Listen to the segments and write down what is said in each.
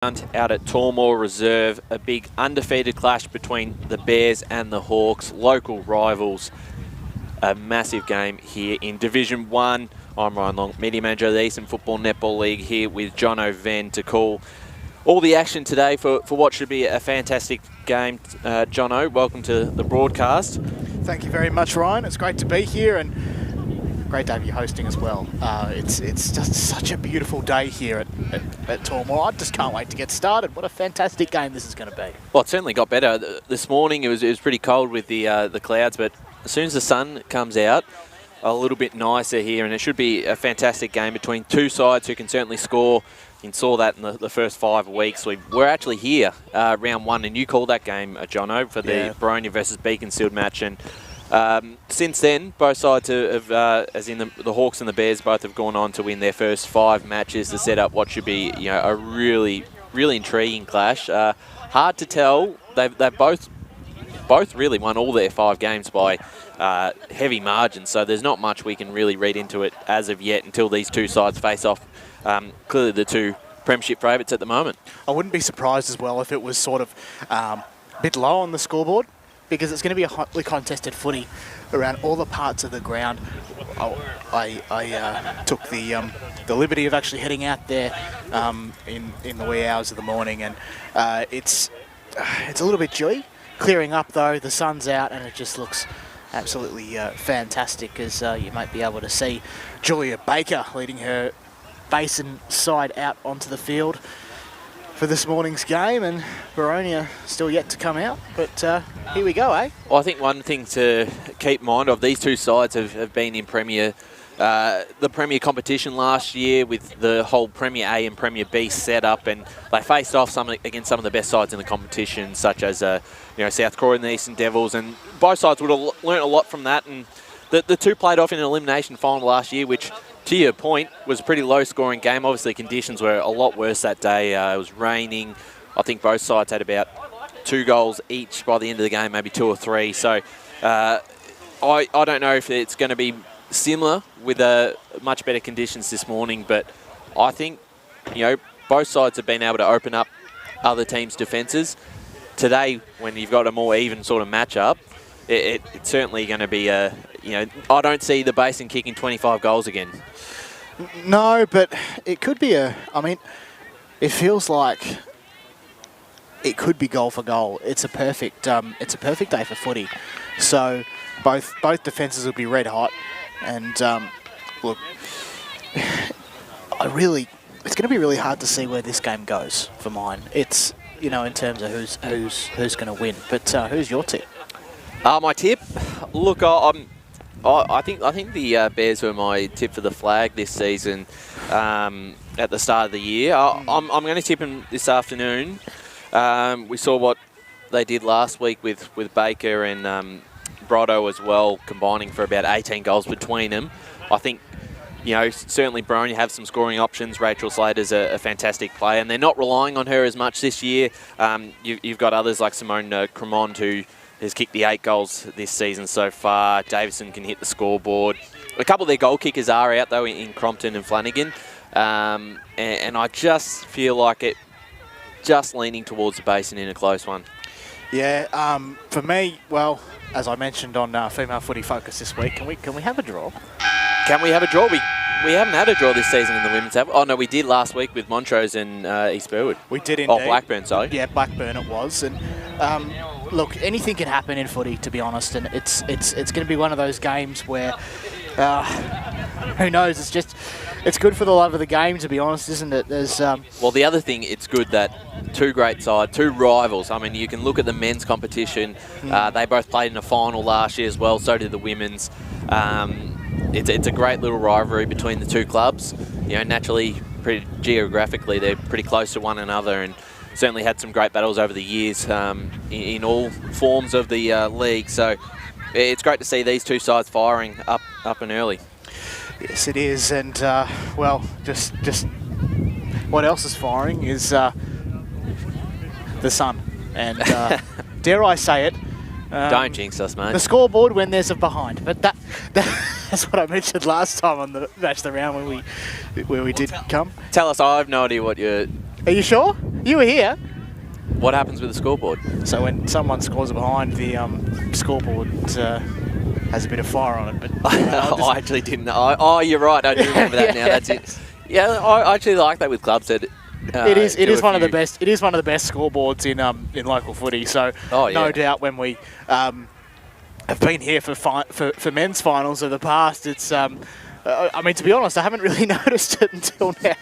Out at Tormore Reserve, a big undefeated clash between the Bears and the Hawks, local rivals. A massive game here in Division 1. I'm Ryan Long, Media Manager of the Eastern Football Netball League, here with Jono Venn to call all the action today for what should be a fantastic game. Jono, welcome to the broadcast. Thank you very much, Ryan. It's great to be here and great to have you hosting as well. It's just such a beautiful day here at Tormore. I just can't wait to get started. What a fantastic game this is going to be. Well, it certainly got better. This morning it was pretty cold with the clouds, but as soon as the sun comes out, a little bit nicer here, and it should be a fantastic game between two sides who can certainly score. You saw that in the first 5 weeks. We're actually here, round 1, and you called that game, Jono, for the Boronia versus Deakin match. And since then, both sides have, as in the Hawks and the Bears, both have gone on to win their first 5 matches to set up what should be, a really intriguing clash. Hard to tell. They've both really won all their 5 games by heavy margins, so there's not much we can really read into it as of yet until these two sides face off. Clearly the two premiership favourites at the moment. I wouldn't be surprised as well if it was sort of a bit low on the scoreboard, because it's going to be a hotly contested footy around all the parts of the ground. I took the liberty of actually heading out there in the wee hours of the morning, and it's a little bit dewy. Clearing up though, the sun's out, and it just looks absolutely fantastic, as you might be able to see Julia Baker leading her Basin side out onto the field for this morning's game, and Boronia still yet to come out, but here we go, eh? Well, I think one thing to keep in mind of these two sides have been in the Premier competition last year with the whole Premier A and Premier B setup, and they faced off against some of the best sides in the competition, such as South Croydon, the Eastern Devils, and both sides would have learnt a lot from that. And the two played off in an elimination final last year, which, to your point, was a pretty low-scoring game. Obviously, conditions were a lot worse that day. It was raining. I think both sides had about 2 goals each by the end of the game, maybe 2 or 3. So I don't know if it's going to be similar with much better conditions this morning, but I think both sides have been able to open up other teams' defences. Today, when you've got a more even sort of matchup, it's certainly going to be I don't see the Basin kicking 25 goals again. No, but it could be it feels like it could be goal for goal. It's a perfect day for footy. So both defences will be red hot, and look, it's going to be really hard to see where this game goes for mine. It's in terms of who's going to win. But who's your tip? My tip, look, I think the Bears were my tip for the flag this season at the start of the year. I'm going to tip them this afternoon. We saw what they did last week with Baker and Brotto as well, combining for about 18 goals between them. I think, certainly Boronia have some scoring options. Rachel Slater's a fantastic player, and they're not relying on her as much this year. You've got others like Simone Cremond, who has kicked the 8 goals this season so far. Davison can hit the scoreboard. A couple of their goal kickers are out, though, in Crompton and Flanagan. And I just feel like it just leaning towards the Basin in a close one. Yeah, for me, well, as I mentioned on Female Footy Focus this week, can we have a draw? Can we have a draw? We haven't had a draw this season in the women's, have we? Oh, no, we did last week with Montrose and East Burwood. We did indeed. Oh, Blackburn, sorry. Yeah, Blackburn it was. And look, anything can happen in footy, to be honest, and it's going to be one of those games where, who knows, it's good for the love of the game, to be honest, isn't it? Well, the other thing, it's good that two great sides, two rivals. I mean, you can look at the men's competition. They both played in a final last year as well, so did the women's. It's a great little rivalry between the two clubs. Naturally, pretty geographically, they're pretty close to one another, and certainly had some great battles over the years in all forms of the league. So it's great to see these two sides firing up and early. Yes, it is, and well, just what else is firing is the sun, and dare I say it, Don't jinx us, mate. The scoreboard when there's a behind. But that's what I mentioned last time on the match the round when we did come. Tell us, I have no idea what you're... Are you sure? You were here. What happens with the scoreboard? So when someone scores behind, the scoreboard has a bit of fire on it. But I actually didn't. Oh, you're right. I do remember that now. That's it. Yeah, I actually like that with clubs. That it is one of the best. It is one of the best scoreboards in local footy. So no doubt when we have been here for men's finals of the past, it's. I mean, to be honest, I haven't really noticed it until now.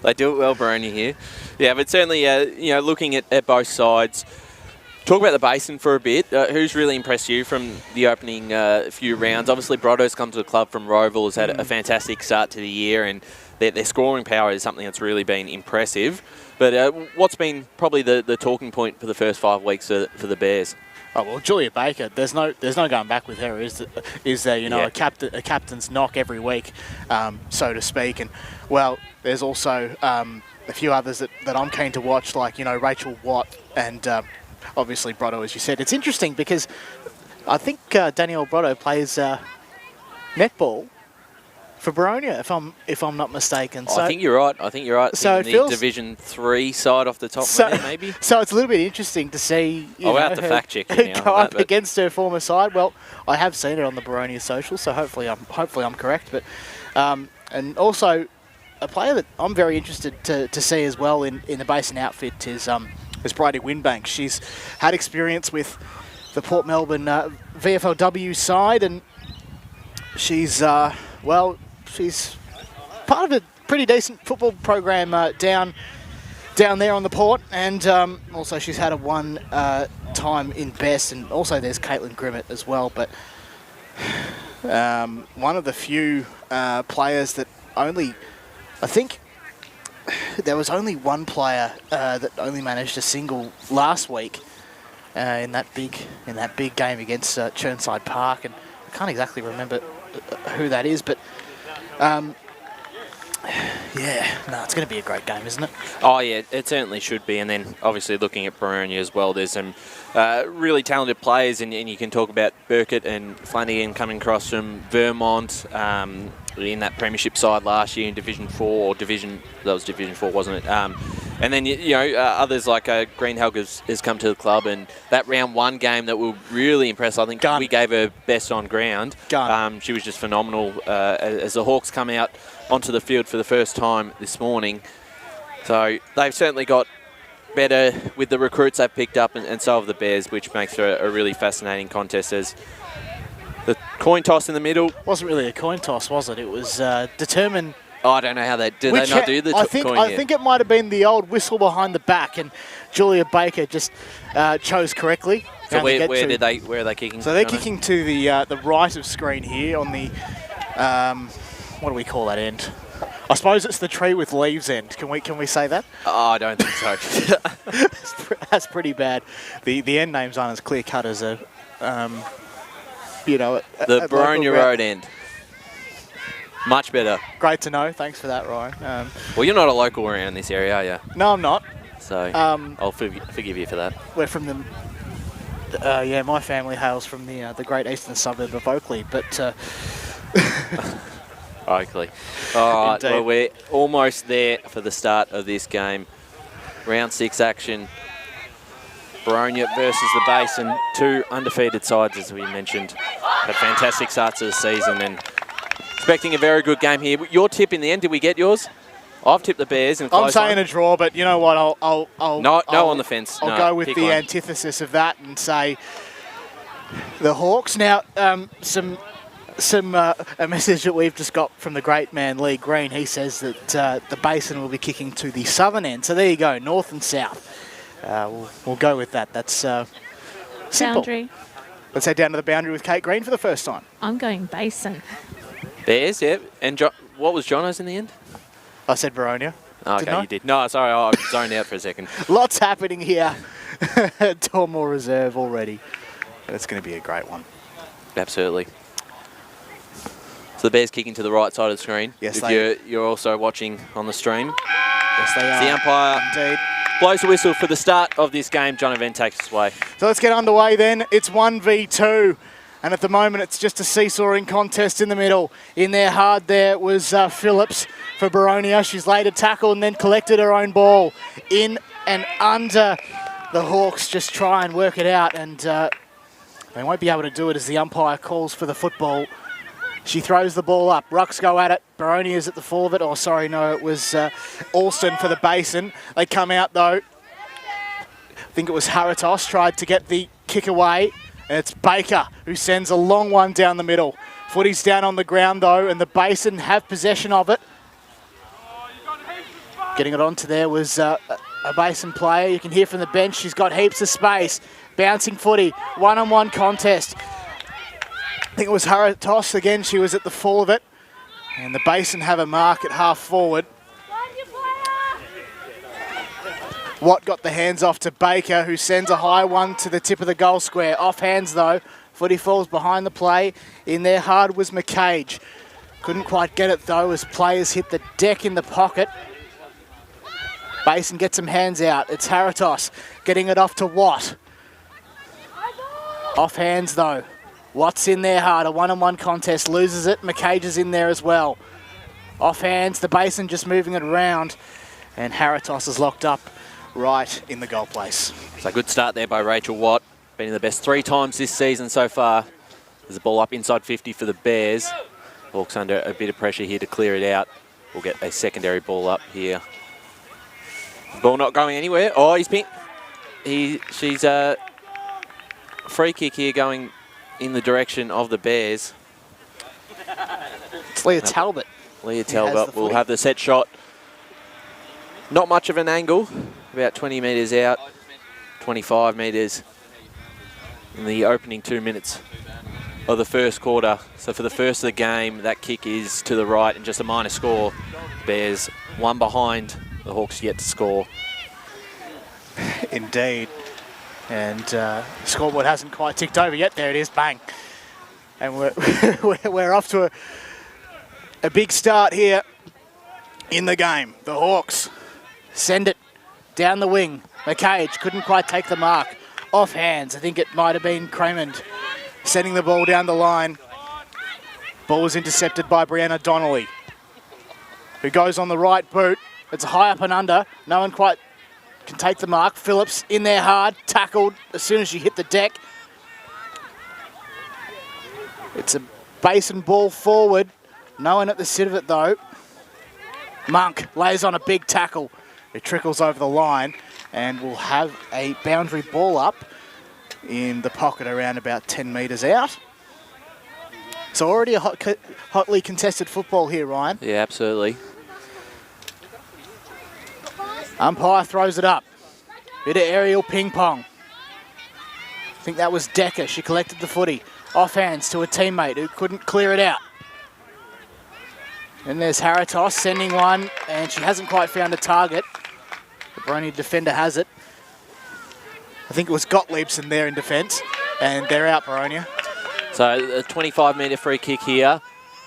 They do it well, Boronia here. Yeah, but certainly, looking at both sides. Talk about the Basin for a bit. Who's really impressed you from the opening few rounds? Obviously, Brotto's come to the club from Roval, has had a fantastic start to the year, and their scoring power is something that's really been impressive. But what's been probably the talking point for the first 5 weeks for the Bears? Oh well, Julia Baker. There's no going back with her. Is there? A captain's knock every week, so to speak. And well, there's also a few others that I'm keen to watch, like Rachel Watt and obviously Brotto, as you said. It's interesting because I think Danielle Brotto plays netball for Boronia, if I'm not mistaken. So I think you're right. So it the feels Division 3 side off the top of my head, maybe. So it's a little bit interesting to see. I'll have to fact check you now go up against her former side. Well, I have seen it on the Boronia social, so hopefully I'm correct. But and also a player that I'm very interested to see as well in the Basin outfit is Bridie Winbank. She's had experience with the Port Melbourne VFLW side, and she's she's part of a pretty decent football program down there on the Port, and also she's had one time in Best, and also there's Caitlin Grimmett as well. But one of the few players that I think there was only one player that only managed a single last week in that big game against Chirnside Park, and I can't exactly remember who that is, but it's going to be a great game, isn't it? Oh yeah, it certainly should be. And then obviously looking at Boronia as well, there's some really talented players, and you can talk about Burkett and Flanagan coming across from Vermont in that premiership side last year in Division 4, that was Division 4, wasn't it? And then others like Greenhalgh has come to the club, and that round 1 game that will really impress. I think we gave her best on ground. She was just phenomenal as the Hawks come out onto the field for the first time this morning. So they've certainly got better with the recruits they've picked up, and so have the Bears, which makes for a really fascinating contest. As the coin toss in the middle. Wasn't really a coin toss, was it? It was determined. Oh, I don't know how they do. They not do the coin I think it might have been the old whistle behind the back, and Julia Baker just chose correctly. So where are they kicking? So they're kicking to the right of screen here on the what do we call that end? I suppose it's the tree with leaves end. Can we say that? Oh, I don't think so. That's pretty bad. The end names aren't as clear cut as the Boronia Road end. Much better. Great to know. Thanks for that, Ryan. Well, you're not a local around this area, are you? No, I'm not. So I'll forgive you for that. We're from the... my family hails from the great eastern suburb of Oakley, but... Oakley. All right, Indeed. well, we're almost there for the start of this game. Round 6 action. Boronia versus the Basin. 2 undefeated sides, as we mentioned. Had fantastic starts of the season, and expecting a very good game here. Your tip in the end, did we get yours? I've tipped the Bears. I'm saying a draw, but you know what? I'll on the fence. I'll go with the antithesis of that and say the Hawks. Now, a message that we've just got from the great man Lee Green. He says that the Basin will be kicking to the southern end. So there you go, north and south. We'll go with that. That's simple. Boundary. Let's head down to the boundary with Kate Green for the first time. I'm going Basin. Bears, yeah. And what was Jono's in the end? I said Boronia. Oh, okay, you did. No, sorry, I zoned out for a second. Lots happening here. Tormore Reserve already. It's going to be a great one. Absolutely. So the Bears kicking to the right side of the screen. Yes, you're also watching on the stream. Yes, they are. The umpire Indeed. blows the whistle for the start of this game. John Event takes us away. So let's get underway then. It's 1v2. And at the moment, it's just a seesawing contest in the middle. In there hard there was Phillips for Boronia. She's laid a tackle and then collected her own ball. In and under. The Hawks just try and work it out, and they won't be able to do it as the umpire calls for the football. She throws the ball up. Rucks go at it. Boronia's at the fall of it. Oh, sorry, no, it was Alston for the Basin. They come out, though. I think it was Haratos tried to get the kick away, and it's Baker who sends a long one down the middle. Footy's down on the ground, though, and the Basin have possession of it. Getting it onto there was a Basin player. You can hear from the bench, she's got heaps of space. Bouncing footy, one-on-one contest. I think it was Haratos again, she was at the fall of it. And the Basin have a mark at half forward. Watt got the hands off to Baker, who sends a high one to the tip of the goal square. Off hands though, footy falls behind the play. In there hard was McCage. Couldn't quite get it though as players hit the deck in the pocket. Basin gets some hands out. It's Haratos getting it off to Watt. Off hands though. Watt's in there hard, a one-on-one contest, loses it. McCage is in there as well. Off hands, the Basin just moving it around, and Haratos is locked up right in the goal place. So good start there by Rachel Watt. Been in the best 3 times this season so far. There's a ball up inside 50 for the Bears. Hawks under a bit of pressure here to clear it out. We'll get a secondary ball up here. Ball not going anywhere. Oh, he's pinned. She's a free kick here going in the direction of the Bears. It's Leah Talbot. Leah Talbot will have the set shot. Not much of an angle, about 20 metres out, 25 metres in the opening 2 minutes of the first quarter. So for the first of the game, that kick is to the right and just a minor score. Bears one behind, the Hawks yet to score. Indeed. And scoreboard hasn't quite ticked over yet. There it is, bang. And we're off to a big start here in the game. The Hawks send it down the wing. McCage couldn't quite take the mark. Off hands, I think it might have been Cremond sending the ball down the line. Ball was intercepted by Brianna Donnelly, who goes on the right boot. It's high up and under. No one quite can take the mark. Phillips in there hard, tackled as soon as she hit the deck. It's a Basin ball forward. No one at the sit of it though. Monk lays on a big tackle. It trickles over the line and we'll have a boundary ball up in the pocket around about 10 metres out. So already a hotly contested football here, Ryan. Yeah, absolutely. Umpire throws it up. Bit of aerial ping pong. I think that was Decker. She collected the footy. Off hands to a teammate who couldn't clear it out. And there's Haratos sending one, and she hasn't quite found a target. The Boronia defender has it. I think it was Gottliebson there in defence, and they're out, Boronia. So a 25-metre free kick here.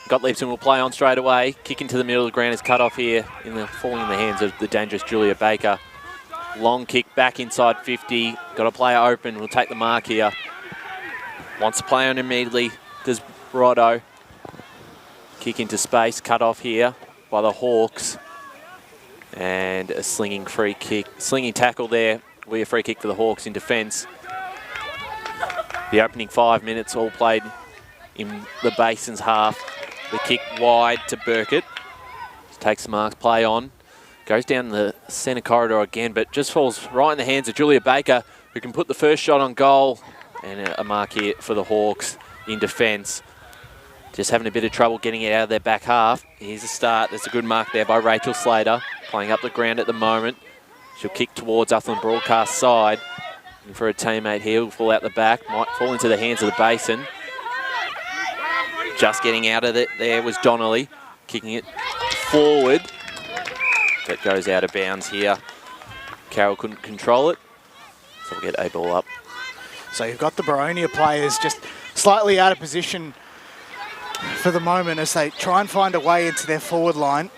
Gottliebson will play on straight away. Kick into the middle of the ground is cut off here, falling in the hands of the dangerous Julia Baker. Long kick back inside 50. Got a player open. We'll take the mark here. Wants to play on immediately. Does Rotto. Kick into space. Cut off here by the Hawks. And a slinging free kick. Slinging tackle there. We a free kick for the Hawks in defence. The opening 5 minutes all played in the Basin's half. The kick wide to Burkett. Takes the marks, play on. Goes down the centre corridor again, but just falls right in the hands of Julia Baker, who can put the first shot on goal. And a mark here for the Hawks in defence. Just having a bit of trouble getting it out of their back half. Here's a start. There's a good mark there by Rachel Slater, playing up the ground at the moment. She'll kick towards Upland Broadcast side. And for a teammate here, will fall out the back. Might fall into the hands of the Basin. Just getting out of it there was Donnelly, kicking it forward. That goes out of bounds here. Carroll couldn't control it, so we'll get a ball up. So you've got the Boronia players just slightly out of position for the moment as they try and find a way into their forward line.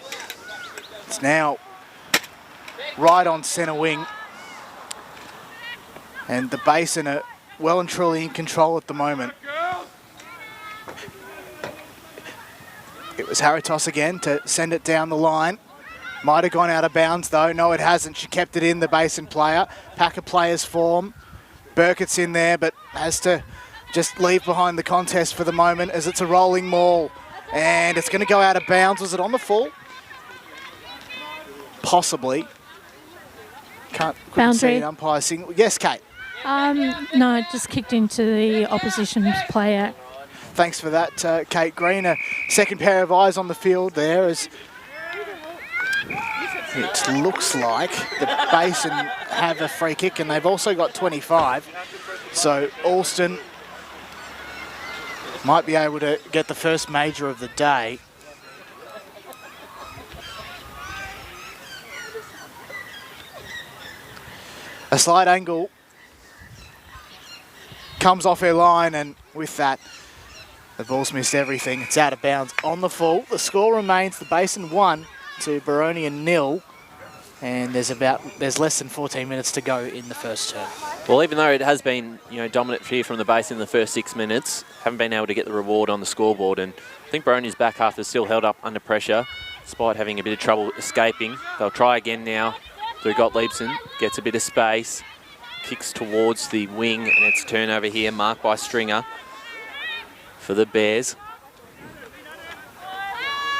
It's now right on centre wing. And the Basin are well and truly in control at the moment. It was Haritos again to send it down the line. Might have gone out of bounds though. No, it hasn't. She kept it in, the Basin player. Pack of players form. Burkett's in there, but has to just leave behind the contest for the moment as it's a rolling maul. And it's going to go out of bounds. Was it on the full? Possibly. Couldn't see an umpire signal. Yes, Kate? No, it just kicked into the opposition's player. Thanks for that, Kate Green. A second pair of eyes on the field there as it looks like the Basin have a free kick, and they've also got 25. So Alston might be able to get the first major of the day. A slight angle comes off her line, and with that, the ball's missed everything. It's out of bounds on the full. The score remains the Basin 1 to Boronia 0, and there's less than 14 minutes to go in the first term. Well, even though it has been dominant here from the Basin in the first 6 minutes, haven't been able to get the reward on the scoreboard, and I think Boronia's back half is still held up under pressure, despite having a bit of trouble escaping. They'll try again now. Through Gottliebsen, gets a bit of space, kicks towards the wing, and it's a turnover here, marked by Stringer for the Bears.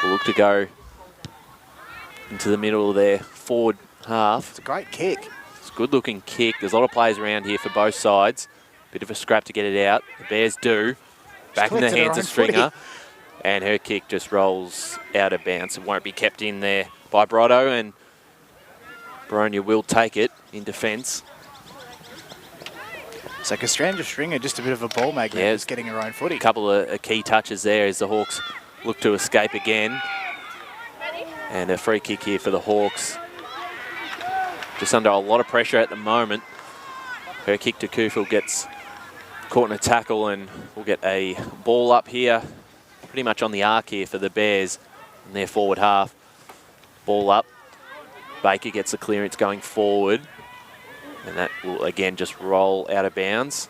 We'll look to go into the middle of their forward half. It's a great kick. It's a good-looking kick. There's a lot of players around here for both sides. Bit of a scrap to get it out. The Bears do. Back in the hands of Stringer. And her kick just rolls out of bounds. It won't be kept in there by Brotto, and Boronia will take it in defence. So Cassandra Stringer, just a bit of a ball magnet, is getting her own footy. A couple of key touches there as the Hawks look to escape again. And a free kick here for the Hawks. Just under a lot of pressure at the moment. Her kick to Kufel gets caught in a tackle, and we'll get a ball up here, pretty much on the arc here for the Bears in their forward half. Ball up. Baker gets the clearance going forward, and that will again just roll out of bounds.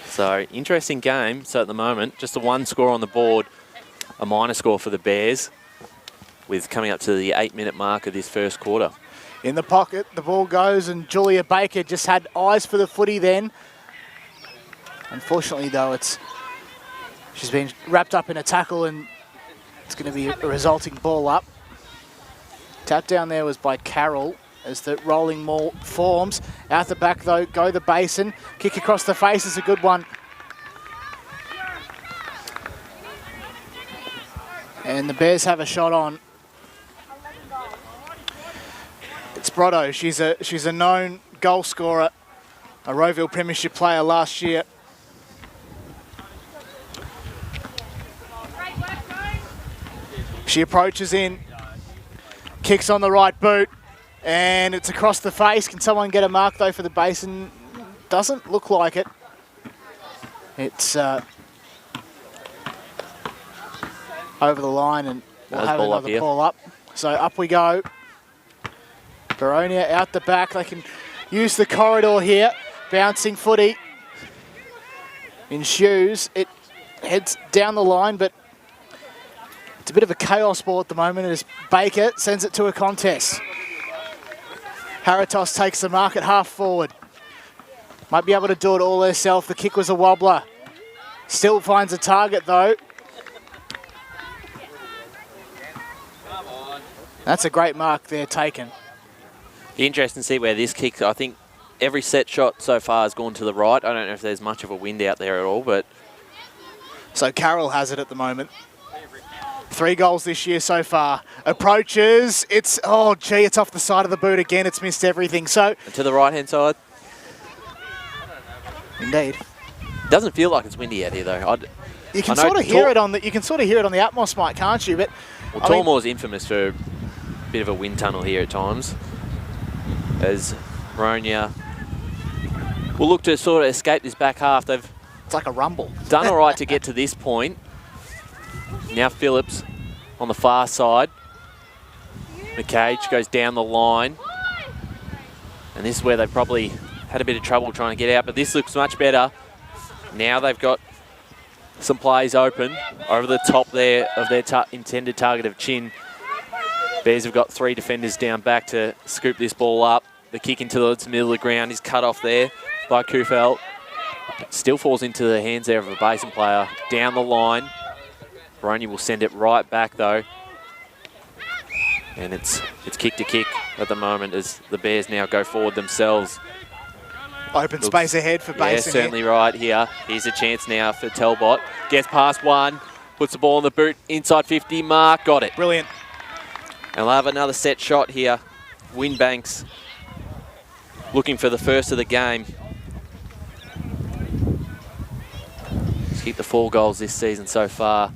So interesting game. So at the moment, just a 1 score on the board, a minor score for the Bears, with coming up to the 8-minute mark of this first quarter. In the pocket, the ball goes, and Julia Baker just had eyes for the footy then. Unfortunately though, she's been wrapped up in a tackle, and it's going to be a resulting ball up. Tap down there was by Carroll as the rolling maul forms. Out the back though, go the Basin. Kick across the face is a good one. And the Bears have a shot on. It's Brotto. She's a known goal scorer, a Rowville Premiership player last year. She approaches in. Kicks on the right boot, and it's across the face. Can someone get a mark though for the Basin? Doesn't look like it. It's over the line, and we'll have another ball up. So up we go. Boronia out the back. They can use the corridor here. Bouncing footy in shoes. It heads down the line, but it's a bit of a chaos ball at the moment as Baker sends it to a contest. Haritos takes the mark at half forward. Might be able to do it all herself. The kick was a wobbler. Still finds a target though. That's a great mark there taken. Be interesting to see where this kick, I think every set shot so far has gone to the right. I don't know if there's much of a wind out there at all, but... So Carroll has it at the moment. 3 goals this year so far. Approaches. It's off the side of the boot again. It's missed everything. So and to the right-hand side. Indeed. Doesn't feel like it's windy out here though. You can sort of hear it on the Atmos mic, can't you? But well, Tormore's infamous for a bit of a wind tunnel here at times. As Boronia will look to sort of escape this back half. It's like a rumble. Done all right to get to this point. Now Phillips on the far side. McCage goes down the line. And this is where they've probably had a bit of trouble trying to get out, but this looks much better. Now they've got some plays open over the top there of their intended target of Chin. Bears have got 3 defenders down back to scoop this ball up. The kick into the middle of the ground is cut off there by Kufel. Still falls into the hands there of a Basin player. Down the line. Boronia will send it right back though. And it's kick to kick at the moment as the Bears now go forward themselves. Open space ahead for Basin. Yeah, certainly right here. Here's a chance now for Talbot. Gets past one, puts the ball in the boot, inside 50 mark, got it. Brilliant. And we'll have another set shot here. Winbanks looking for the first of the game. He's kicked the 4 goals this season so far.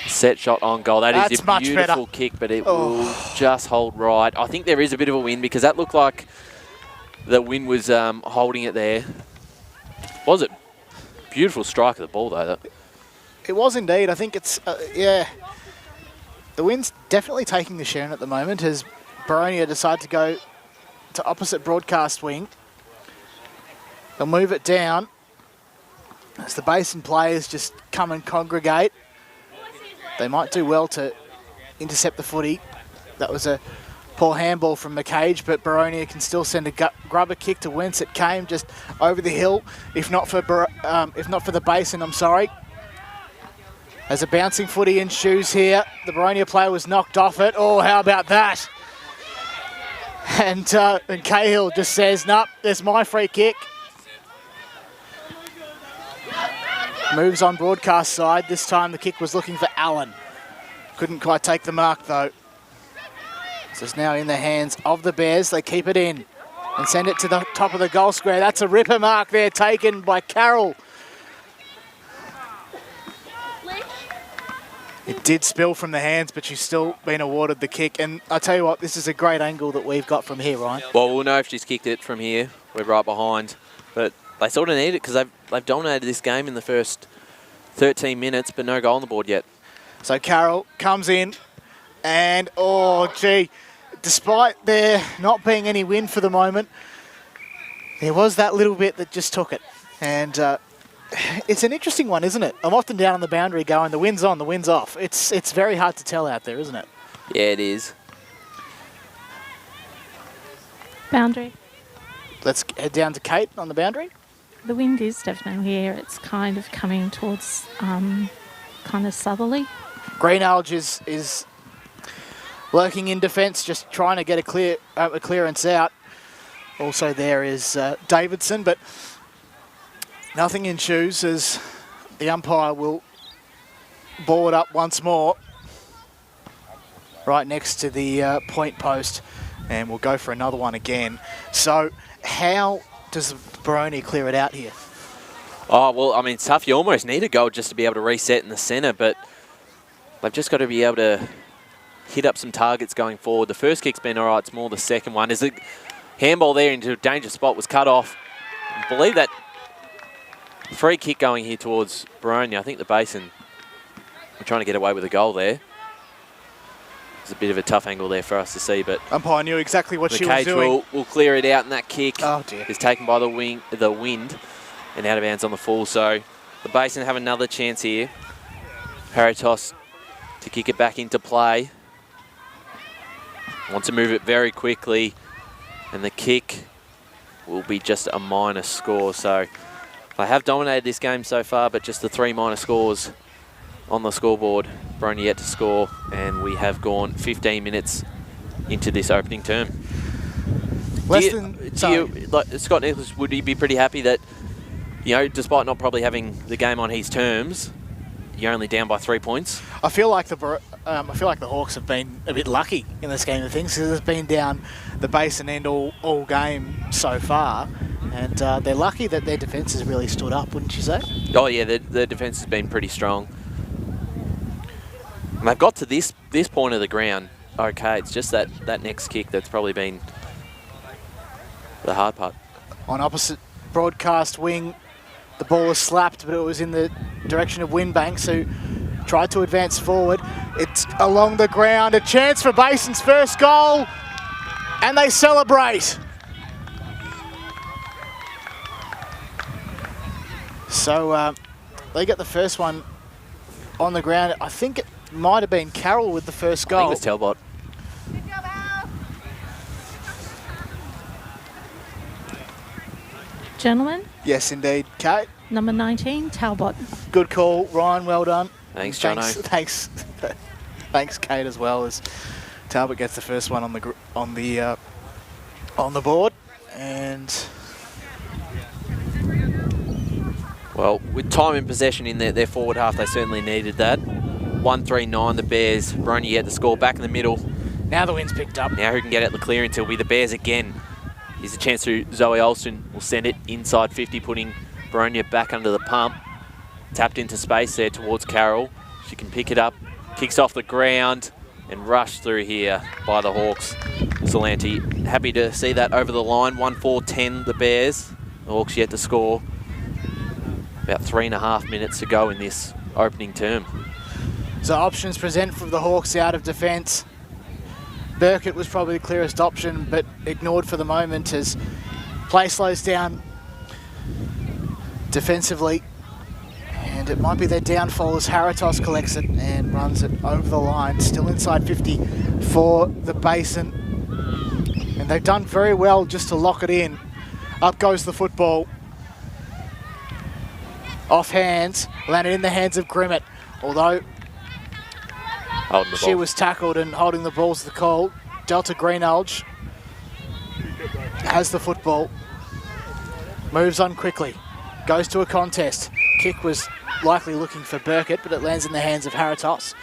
Set shot on goal. That is a beautiful kick, but it will just hold right. I think there is a bit of a wind because that looked like the wind was holding it there. Was it? Beautiful strike of the ball, though. It was indeed. I think it's, yeah. The wind's definitely taking the Sharon at the moment as Boronia decide to go to opposite broadcast wing. They'll move it down as the Basin players just come and congregate. They might do well to intercept the footy. That was a poor handball from McCage, but Boronia can still send a grubber kick to whence it came, just over the hill. If not for the Basin, I'm sorry. As a bouncing footy ensues here, the Boronia player was knocked off it. Oh, how about that? And Cahill just says, "Nope, there's my free kick." Moves on broadcast side. This time the kick was looking for Allen. Couldn't quite take the mark though. So it's now in the hands of the Bears. They keep it in and send it to the top of the goal square. That's a ripper mark there taken by Carroll. It did spill from the hands, but she's still been awarded the kick. And I tell you what, this is a great angle that we've got from here, Ryan. Well, we'll know if she's kicked it from here. We're right behind. But they sort of need it because they've dominated this game in the first 13 minutes, but no goal on the board yet. So Carroll comes in and, oh, gee, despite there not being any wind for the moment, there was that little bit that just took it. And it's an interesting one, isn't it? I'm often down on the boundary going, the wind's on, the wind's off. It's very hard to tell out there, isn't it? Yeah, it is. Boundary. Let's head down to Kate on the boundary. The wind is definitely here. It's kind of coming towards kind of southerly. Greenalge is lurking in defence, just trying to get a clearance out. Also there is Davidson, but nothing ensues as the umpire will ball it up once more right next to the point post, and we'll go for another one again. So how does Boronia clear it out here? Oh, well, I mean, it's tough. You almost need a goal just to be able to reset in the centre, but they've just got to be able to hit up some targets going forward. The first kick's been all right. It's more the second one. As the handball there into a dangerous spot was cut off. I believe that free kick going here towards Boronia. I think the Basin were trying to get away with a goal there. It's a bit of a tough angle there for us to see, but umpire knew exactly what she was doing. Will clear it out, and that kick is taken by the wind and out of bounds on the full. So the Basin have another chance here. Haritos to kick it back into play. Want to move it very quickly, and the kick will be just a minor score. So they have dominated this game so far, but just the 3 minor scores on the scoreboard. Boronia yet to score, and we have gone 15 minutes into this opening term. Scott Nicholas, would he be pretty happy that, you know, despite not probably having the game on his terms, you're only down by 3 points? I feel like the Hawks have been a bit lucky in the scheme of things because it's been down the Basin end all game so far, and they're lucky that their defence has really stood up, wouldn't you say? Oh yeah, the defence has been pretty strong. And they've got to this point of the ground okay. It's just that next kick that's probably been the hard part. On opposite broadcast wing, the ball was slapped, but it was in the direction of Winbanks, who tried to advance forward. It's along the ground, a chance for Basin's first goal, and they celebrate. So they get the first one on the ground. I think it might have been Carroll with the first goal. I think it was Talbot. Gentlemen, Yes, indeed. Kate, number 19, Talbot. good call. Ryan, well done. Thanks, Jono. Thanks, Kate, as well, as Talbot gets the first one on the board. And Well, with time in possession in their forward half, they certainly needed that. 1-3-9, the Bears. Boronia yet to score back in the middle. now the wind's picked up. Now who can get out the clearance? It'll be the Bears again. Here's a chance to Zoe Olsen. Will send it inside 50, putting Boronia back under the pump. Tapped into space there towards Carroll. She can pick it up, kicks off the ground, and rushed through here by the Hawks. Salanti happy to see that over the line. 1-4-10, the Bears. The Hawks yet to score. About 3.5 minutes to go in this opening term. So options present for the Hawks out of defence. Burkett was probably the clearest option, but ignored for the moment as play slows down defensively. And it might be their downfall as Haratos collects it and runs it over the line. Still inside 50 for the Basin. And they've done very well just to lock it in. Up goes the football. Off hands, landed in the hands of Grimmett. Although she was tackled and holding the ball's the call. Delta Greenalge has the football. Moves on quickly. Goes to a contest. Kick was likely looking for Burkett, but it lands in the hands of Haratos.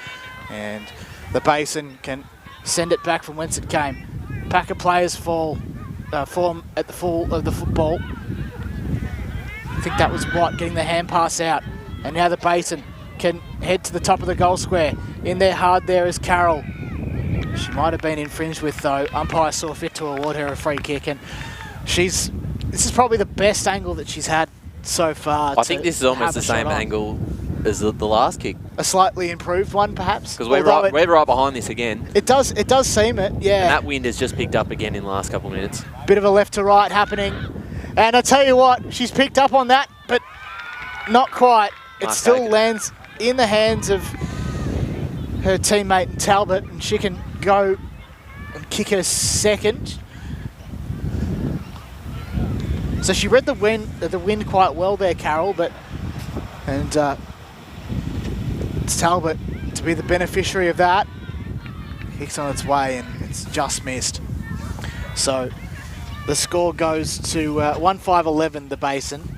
And the Basin can send it back from whence it came. Pack of players form at the full of the football. I think that was Watt getting the hand pass out. And now the Basin can head to the top of the goal square. In there hard there is Carroll. She might have been infringed with though. Umpire saw fit to award her a free kick, and this is probably the best angle that she's had so far. I think this is almost the same angle as the last kick. A slightly improved one, perhaps. Because we're right behind this again. It does seem it, yeah. And that wind has just picked up again in the last couple of minutes. Bit of a left to right happening. And I tell you what, she's picked up on that, but not quite. It still lands in the hands of her teammate Talbot, and she can go and kick her second. So she read the wind quite well there, Carroll, and it's Talbot to be the beneficiary of that. Kicks on its way and it's just missed. So the score goes to 1-5-11, the Basin,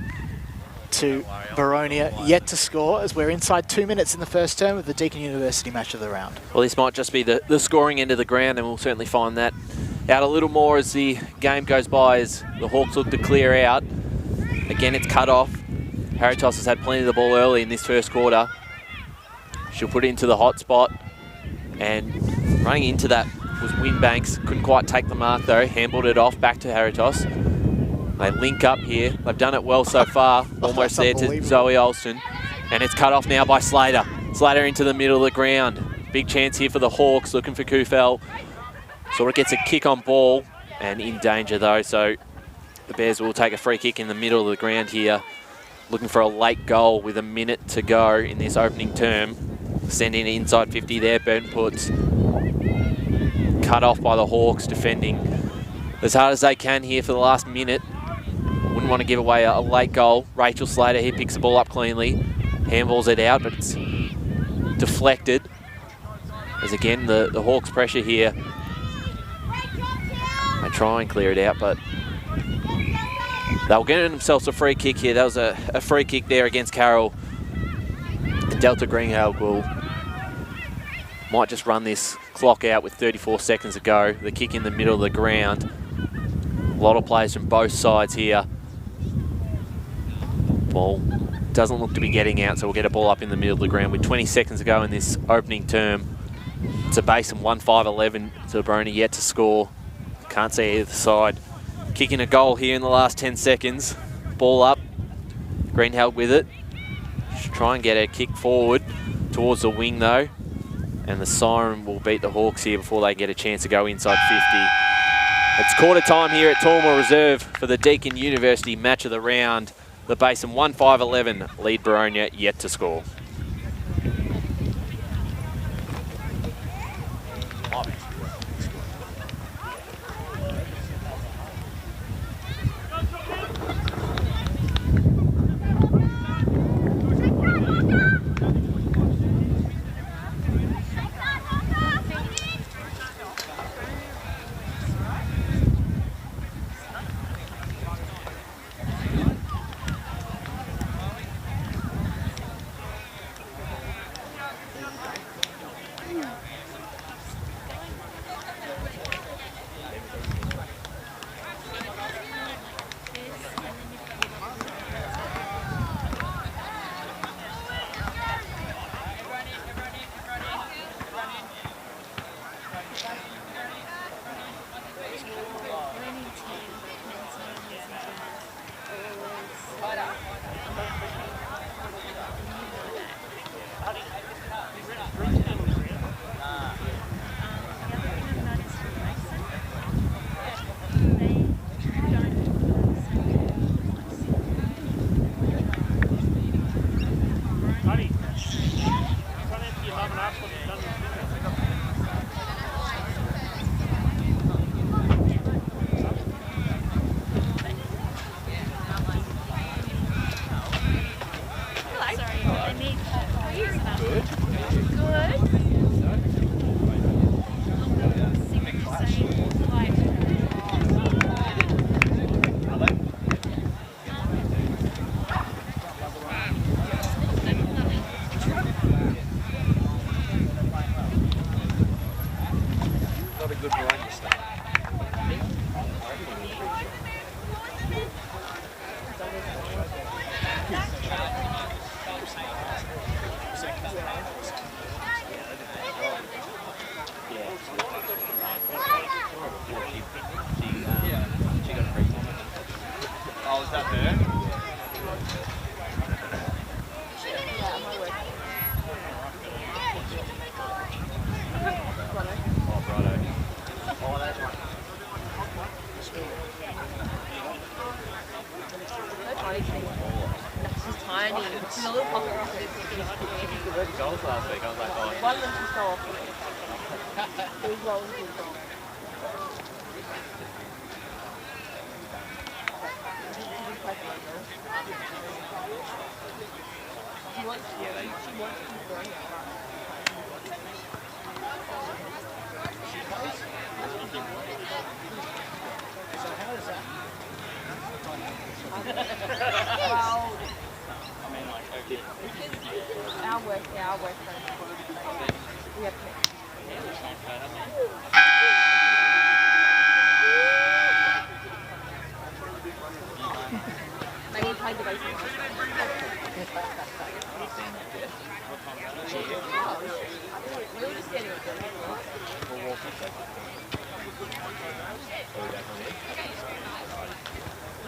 to Boronia, yet to score, as we're inside 2 minutes in the first term of the Deakin University Match of the round. Well, this might just be the scoring end of the ground, and we'll certainly find that out a little more as the game goes by, as the Hawks look to clear out. Again, it's cut off. Haratos has had plenty of the ball early in this first quarter. She'll put it into the hot spot, and running into that was Winbanks. Couldn't quite take the mark though, handballed it off back to Haratos. They link up here. They've done it well so far. Almost there to Zoe Olsen. And it's cut off now by Slater. Slater into the middle of the ground. Big chance here for the Hawks, looking for Kufel. Sort of gets a kick on ball and in danger though. So the Bears will take a free kick in the middle of the ground here. Looking for a late goal with a minute to go in this opening term. Sending it inside 50 there. Burton puts. Cut off by the Hawks, defending as hard as they can here for the last minute. Wouldn't want to give away a late goal. Rachel Slater here picks the ball up cleanly. Handballs it out, but it's deflected. As again, the Hawks pressure here. They try and clear it out, but they'll get themselves a free kick here. That was a free kick there against Carroll. And Delta Greenhill might just run this clock out with 34 seconds to go. The kick in the middle of the ground. A lot of players from both sides here. Ball doesn't look to be getting out, so we'll get a ball up in the middle of the ground with 20 seconds to go in this opening term. It's a Basin 1-5-11 to Boronia yet to score. Can't see either side. Kicking a goal here in the last 10 seconds. Ball up. Greenheld with it. Should try and get a kick forward towards the wing though. And the siren will beat the Hawks here before they get a chance to go inside 50. It's quarter time here at Tormore Reserve for the Deakin University Match of the round. The Basin 1-5-11 lead Boronia yet to score.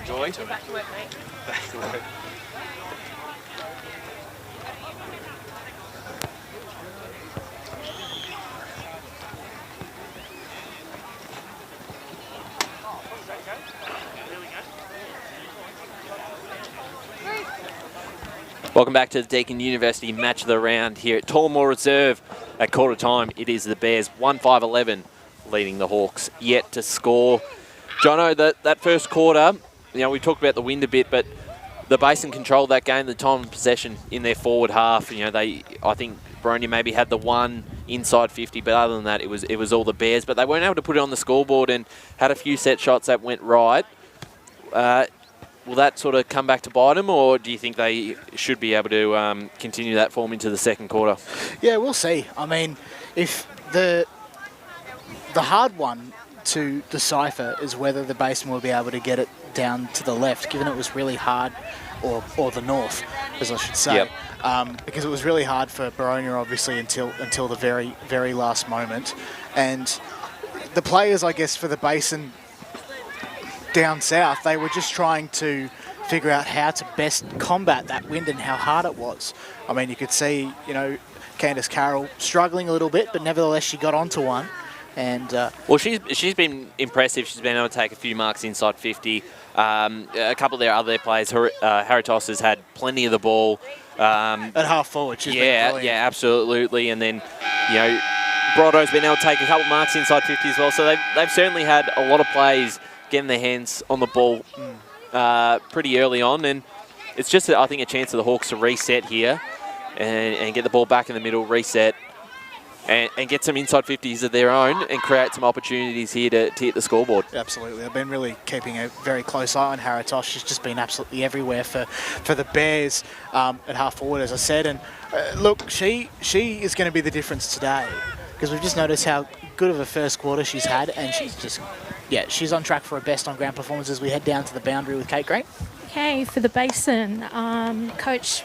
Enjoy. Back to work, mate. Back to work. Welcome back to the Deakin University Match of the Round here at Tullamore Reserve. At quarter time, it is the Bears 1-5-11 leading the Hawks yet to score. Jono, that first quarter, you know, we talked about the wind a bit, but the Basin controlled that game, the time of possession in their forward half. You know, I think Boronia maybe had the one inside 50, but other than that, it was all the Bears. But they weren't able to put it on the scoreboard and had a few set shots that went right. Will that sort of come back to bite them, or do you think they should be able to continue that form into the second quarter? Yeah, we'll see. I mean, if the hard one to decipher is whether the Basin will be able to get it down to the left, given it was really hard, or the north, as I should say. Yep. Because it was really hard for Boronia, obviously, until the very, very last moment. And the players, I guess, for the Basin down south, they were just trying to figure out how to best combat that wind and how hard it was. I mean, you could see, you know, Candice Carroll struggling a little bit, but nevertheless she got onto one. And well, she's been impressive. She's been able to take a few marks inside 50. A couple of their other players, Haritos has had plenty of the ball. At half forward, she's been brilliant. Yeah, absolutely. And then, you know, Brodo's been able to take a couple of marks inside 50 as well. So they've certainly had a lot of plays getting their hands on the ball pretty early on. And it's just, I think, a chance for the Hawks to reset here and get the ball back in the middle, reset, and get some inside 50s of their own and create some opportunities here to hit the scoreboard. Absolutely. I've been really keeping a very close eye on Haritos. She's just been absolutely everywhere for the Bears at half forward, as I said. And look, she is going to be the difference today, because we've just noticed how good of a first quarter she's had, and she's on track for her best on ground performance as we head down to the boundary with Kate Green. Okay, for the Basin, Coach,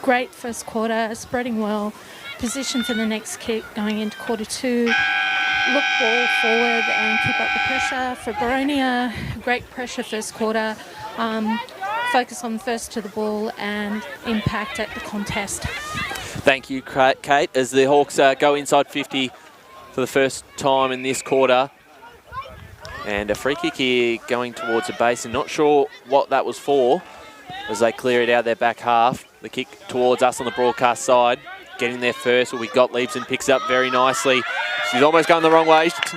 great first quarter, spreading well, position for the next kick going into quarter 2. Look ball forward and keep up the pressure. For Boronia, great pressure first quarter. Focus on first to the ball and impact at the contest. Thank you, Kate, as the Hawks go inside 50 for the first time in this quarter. And a free kick here going towards the Basin. Not sure what that was for as they clear it out their back half. The kick towards us on the broadcast side. Getting there first will be Gottliebsen, picks up very nicely. She's almost going the wrong way. She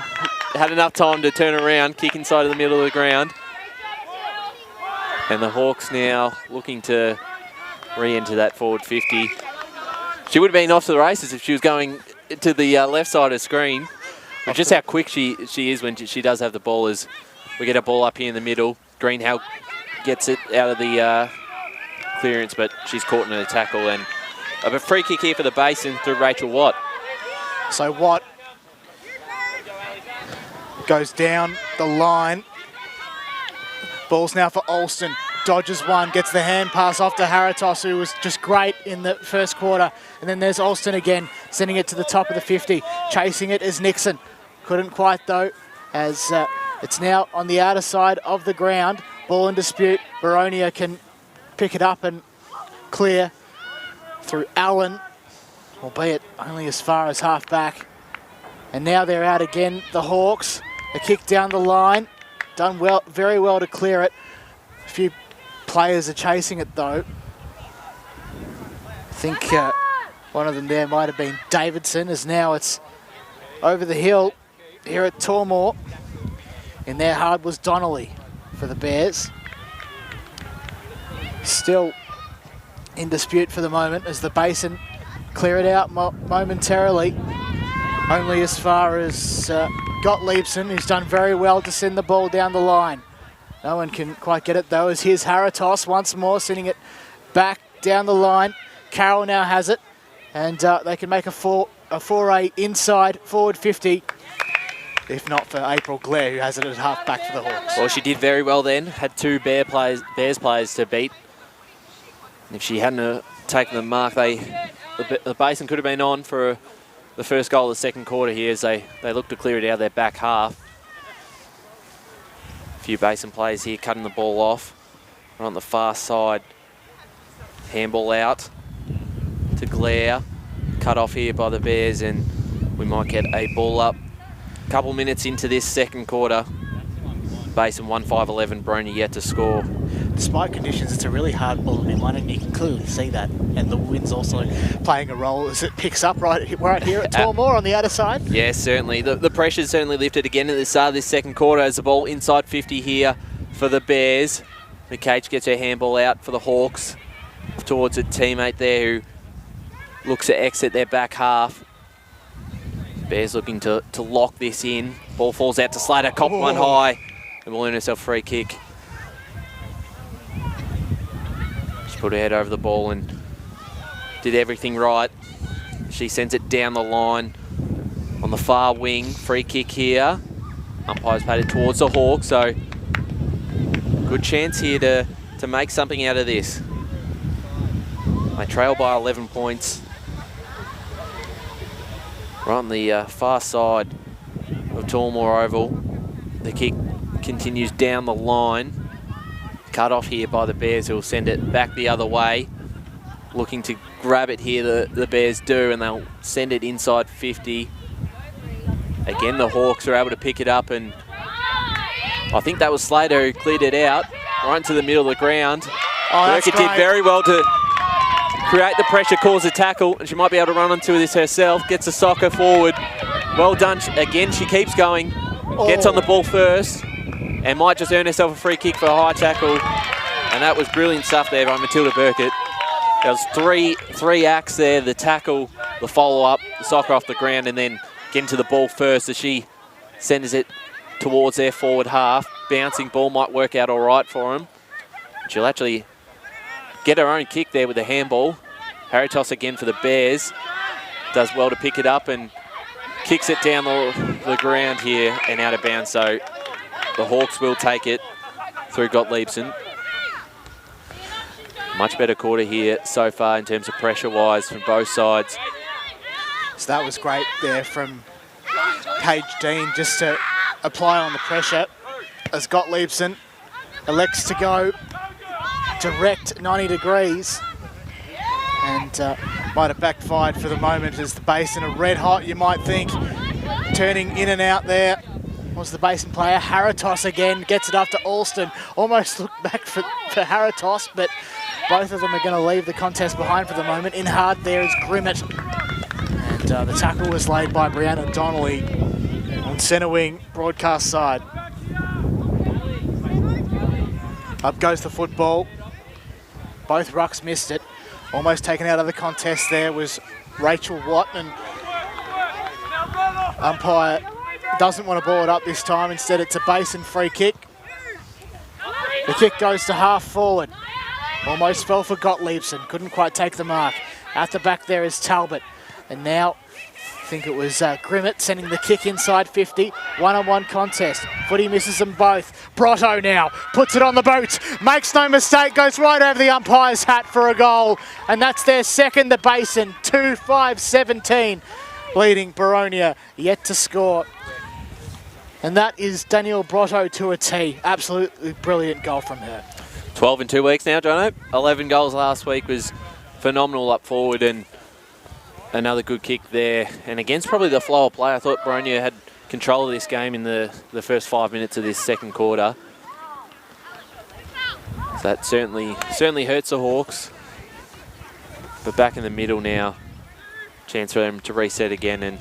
had enough time to turn around, kick inside of the middle of the ground. And the Hawks now looking to re-enter that forward 50. She would have been off to the races if she was going to the left side of the screen. But just how quick she is when she does have the ball as we get a ball up here in the middle. Greenhow gets it out of the clearance, but she's caught in a tackle. And a free kick here for the Basin through Rachel Watt. So Watt goes down the line. Ball's now for Alston. Dodges one, gets the hand pass off to Haritos, who was just great in the first quarter. And then there's Alston again, sending it to the top of the 50. Chasing it is Nixon. Couldn't quite though, as it's now on the outer side of the ground. Ball in dispute. Boronia can pick it up and clear through Allen, albeit only as far as half back. And now they're out again, the Hawks. A kick down the line. Done well, very well to clear it. A few players are chasing it though. I think one of them there might have been Davidson, as now it's over the hill here at Tormore. In their hard was Donnelly for the Bears. Still in dispute for the moment as the Basin clear it out momentarily. Only as far as Gottliebsen, who's done very well to send the ball down the line. No one can quite get it though, as here's Haritos once more, sending it back down the line. Carroll now has it, and they can make a foray inside forward 50, if not for April Glare, who has it at half back for the Hawks. Well, she did very well then. Had two Bears players to beat. If she hadn't taken the mark, the Basin could have been on for the first goal of the second quarter here as they look to clear it out of their back half. A few Basin players here cutting the ball off. Right on the far side. Handball out to Glare. Cut off here by the Bears, and we might get a ball up. Couple minutes into this second quarter. Basin 1-5-11, Boronia yet to score. Despite conditions, it's a really hard ball to be won, and you can clearly see that. And the wind's also playing a role as it picks up right here at Tormore on the outer side. Yes, certainly. The pressure's certainly lifted again at the start of this second quarter as the ball inside 50 here for the Bears. McCage gets her handball out for the Hawks towards a teammate there who looks to exit their back half. Bears looking to lock this in. Ball falls out to Slater, cop one high, and will earn herself a free kick. She put her head over the ball and did everything right. She sends it down the line on the far wing. Free kick here. Umpire's paid it towards the Hawks, so good chance here to make something out of this. They trail by 11 points. Right on the far side of Tormore Oval. The kick continues down the line. Cut off here by the Bears, who will send it back the other way. Looking to grab it here, the Bears do, and they'll send it inside 50. Again, the Hawks are able to pick it up and I think that was Slater who cleared it out right into the middle of the ground. Oh, that's Burkett did great. very well to create the pressure, cause a tackle, and she might be able to run onto this herself. Gets a soccer forward. Well done. Again, she keeps going. Gets on the ball first and might just earn herself a free kick for a high tackle. And that was brilliant stuff there by Matilda Burkett. There was three acts there, the tackle, the follow-up, the soccer off the ground, and then getting to the ball first as she sends it towards their forward half. Bouncing ball might work out all right for him. She'll actually get her own kick there with the handball. Harry toss again for the Bears. Does well to pick it up and kicks it down the ground here and out of bounds. So the Hawks will take it through Gottliebsen. Much better quarter here so far in terms of pressure-wise from both sides. So that was great there from Paige Dean just to apply on the pressure as Gottliebsen elects to go direct 90 degrees. And might have backfired for the moment as the Basin are red hot, you might think. Turning in and out there was the Basin player. Haratos again gets it up to Alston. Almost looked back for Haratos, but both of them are going to leave the contest behind for the moment. In hard there is Grimmett. And the tackle was laid by Brianna Donnelly on centre wing, broadcast side. Up goes the football. Both rucks missed it. Almost taken out of the contest there was Rachel Watt, and umpire doesn't want to ball it up this time. Instead, it's a Basin free kick. The kick goes to half forward. Almost fell for Gottliebsen. Couldn't quite take the mark. At the back there is Talbot. And now, I think it was Grimmett sending the kick inside 50. One-on-one contest. Footy misses them both. Brotto now puts it on the boot. Makes no mistake. Goes right over the umpire's hat for a goal. And that's their second, the Basin. 2-5-17. Leading Boronia yet to score. And that is Danielle Brotto to a T. Absolutely brilliant goal from her. 12 in 2 weeks now, Jono. 11 goals last week was phenomenal up forward, and another good kick there. And against probably the flow of play, I thought Boronia had control of this game in the first 5 minutes of this second quarter. So that certainly hurts the Hawks. But back in the middle now, chance for them to reset again and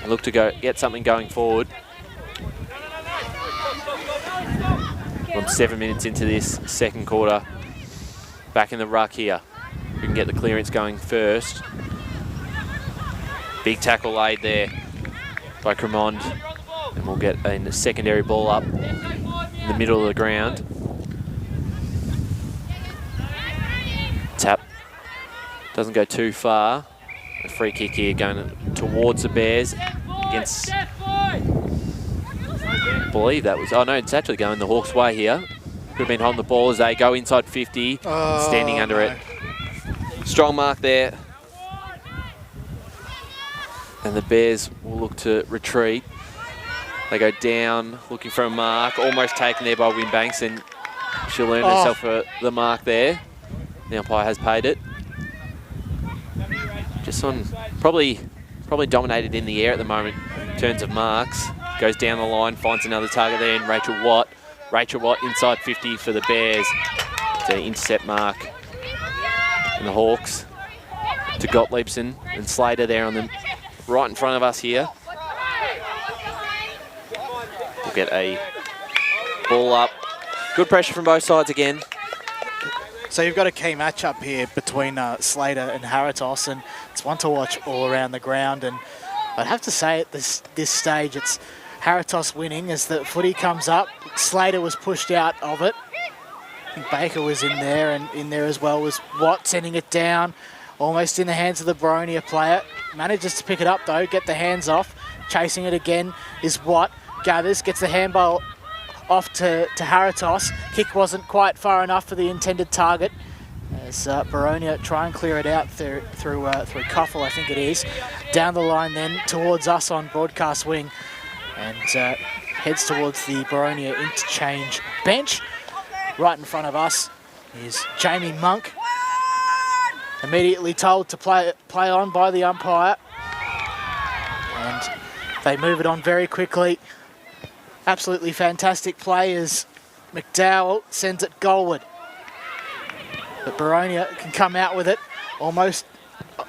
look to get something going forward. I'm 7 minutes into this second quarter. Back in the ruck here. We can get the clearance going first. Big tackle laid there by Cremond. And we'll get a secondary ball up in the middle of the ground. Tap. Doesn't go too far. A free kick here going towards the Bears against... I believe that was... Oh, no, it's actually going the Hawks' way here. Could have been holding the ball as they go inside 50, standing under it. Strong mark there. And the Bears will look to retreat. They go down, looking for a mark. Almost taken there by Winbanks, and she'll earn herself the mark there. The umpire has paid it. Just on... Probably dominated in the air at the moment in terms of marks. Goes down the line, finds another target there in Rachel Watt. Rachel Watt inside 50 for the Bears. It's an intercept mark. And the Hawks to Gottliebsen and Slater there on them right in front of us here. We'll get a ball up. Good pressure from both sides again. So you've got a key matchup here between Slater and Haratos, and it's one to watch all around the ground. And I'd have to say at this stage it's Haratos winning as the footy comes up. Slater was pushed out of it. I think Baker was in there, and in there as well was Watt sending it down. Almost in the hands of the Boronia player. Manages to pick it up though, get the hands off. Chasing it again is Watt. Gathers, gets the handball off to Haratos. Kick wasn't quite far enough for the intended target. As Boronia try and clear it out through Coffle, I think it is. Down the line then towards us on broadcast wing. And heads towards the Boronia interchange bench. Right in front of us is Jamie Monk. Immediately told to play on by the umpire. And they move it on very quickly. absolutely fantastic play as McDowell sends it goalward. But Boronia can come out with it almost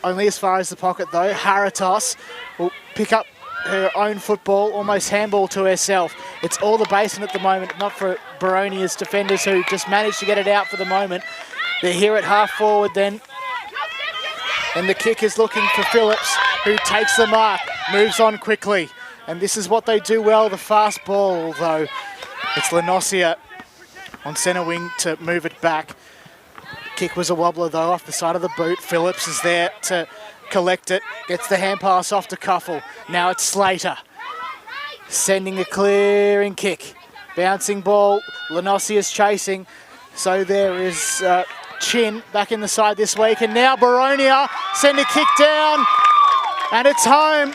only as far as the pocket though. Haratos will pick up her own football, almost handball to herself. It's all the Basin at the moment, not for Boronia's defenders who just managed to get it out for the moment. They're here at half forward then. And the kick is looking for Phillips, who takes the mark, moves on quickly. And this is what they do well, the fast ball, although it's Lenosia on centre wing to move it back. Kick was a wobbler though, off the side of the boot. Phillips is there to collect it, gets the hand pass off to Cuffle. Now it's Slater, sending a clearing kick. Bouncing ball, Lenosia's chasing. So there is Chin back in the side this week. And now Boronia send a kick down, and it's home.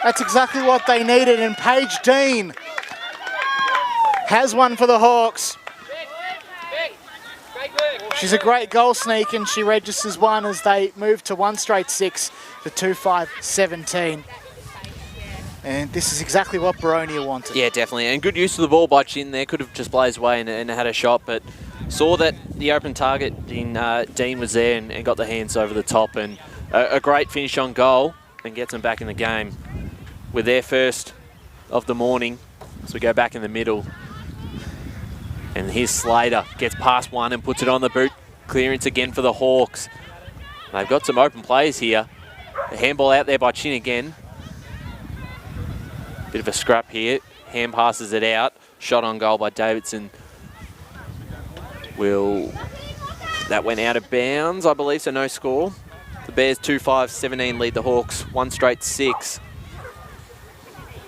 That's exactly what they needed, and Paige Dean has one for the Hawks. She's a great goal sneak, and she registers one as they move to 1 straight 6 for 2-5-17. And this is exactly what Boronia wanted. Yeah, definitely. And good use of the ball by Chin there. Could have just blazed away and had a shot, but saw that the open target in Dean was there and got the hands over the top. And a great finish on goal and gets them back in the game. With their first of the morning, so we go back in the middle. And here's Slater, gets past one and puts it on the boot. Clearance again for the Hawks. They've got some open plays here. The handball out there by Chin again. Bit of a scrap here. Hand passes it out. Shot on goal by Davidson. That went out of bounds, I believe, so no score. The Bears 2-5-17 lead the Hawks 1 straight 6.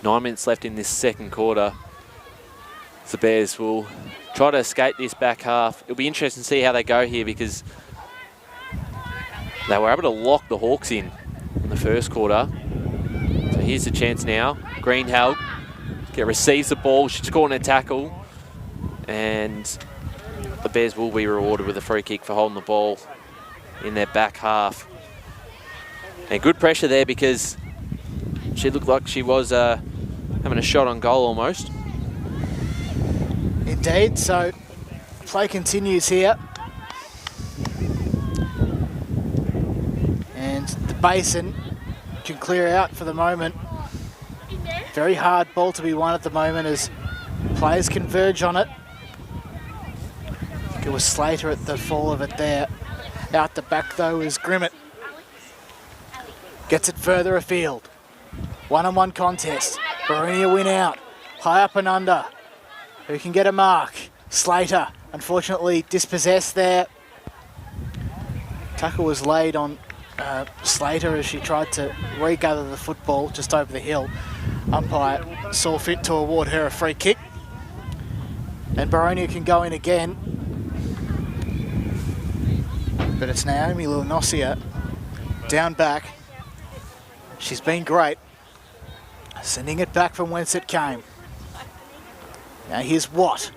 9 minutes left in this second quarter. The Bears will try to escape this back half. It'll be interesting to see how they go here because they were able to lock the Hawks in the first quarter. So here's the chance now. Greenheld receives the ball. She's caught in a tackle. And the Bears will be rewarded with a free kick for holding the ball in their back half. And good pressure there because she looked like she was having a shot on goal almost. Indeed, so play continues here. And the Basin can clear out for the moment. Very hard ball to be won at the moment as players converge on it. I think it was Slater at the fall of it there. Out the back though is Grimmett. Gets it further afield. 1-on-1 contest. Boronia win out. High up and under. Who can get a mark? Slater, unfortunately dispossessed there. Tackle was laid on Slater as she tried to regather the football just over the hill. Umpire saw fit to award her a free kick. And Boronia can go in again. But it's Naomi Lenosia down back. She's been great. Sending it back from whence it came. Now here's Watt.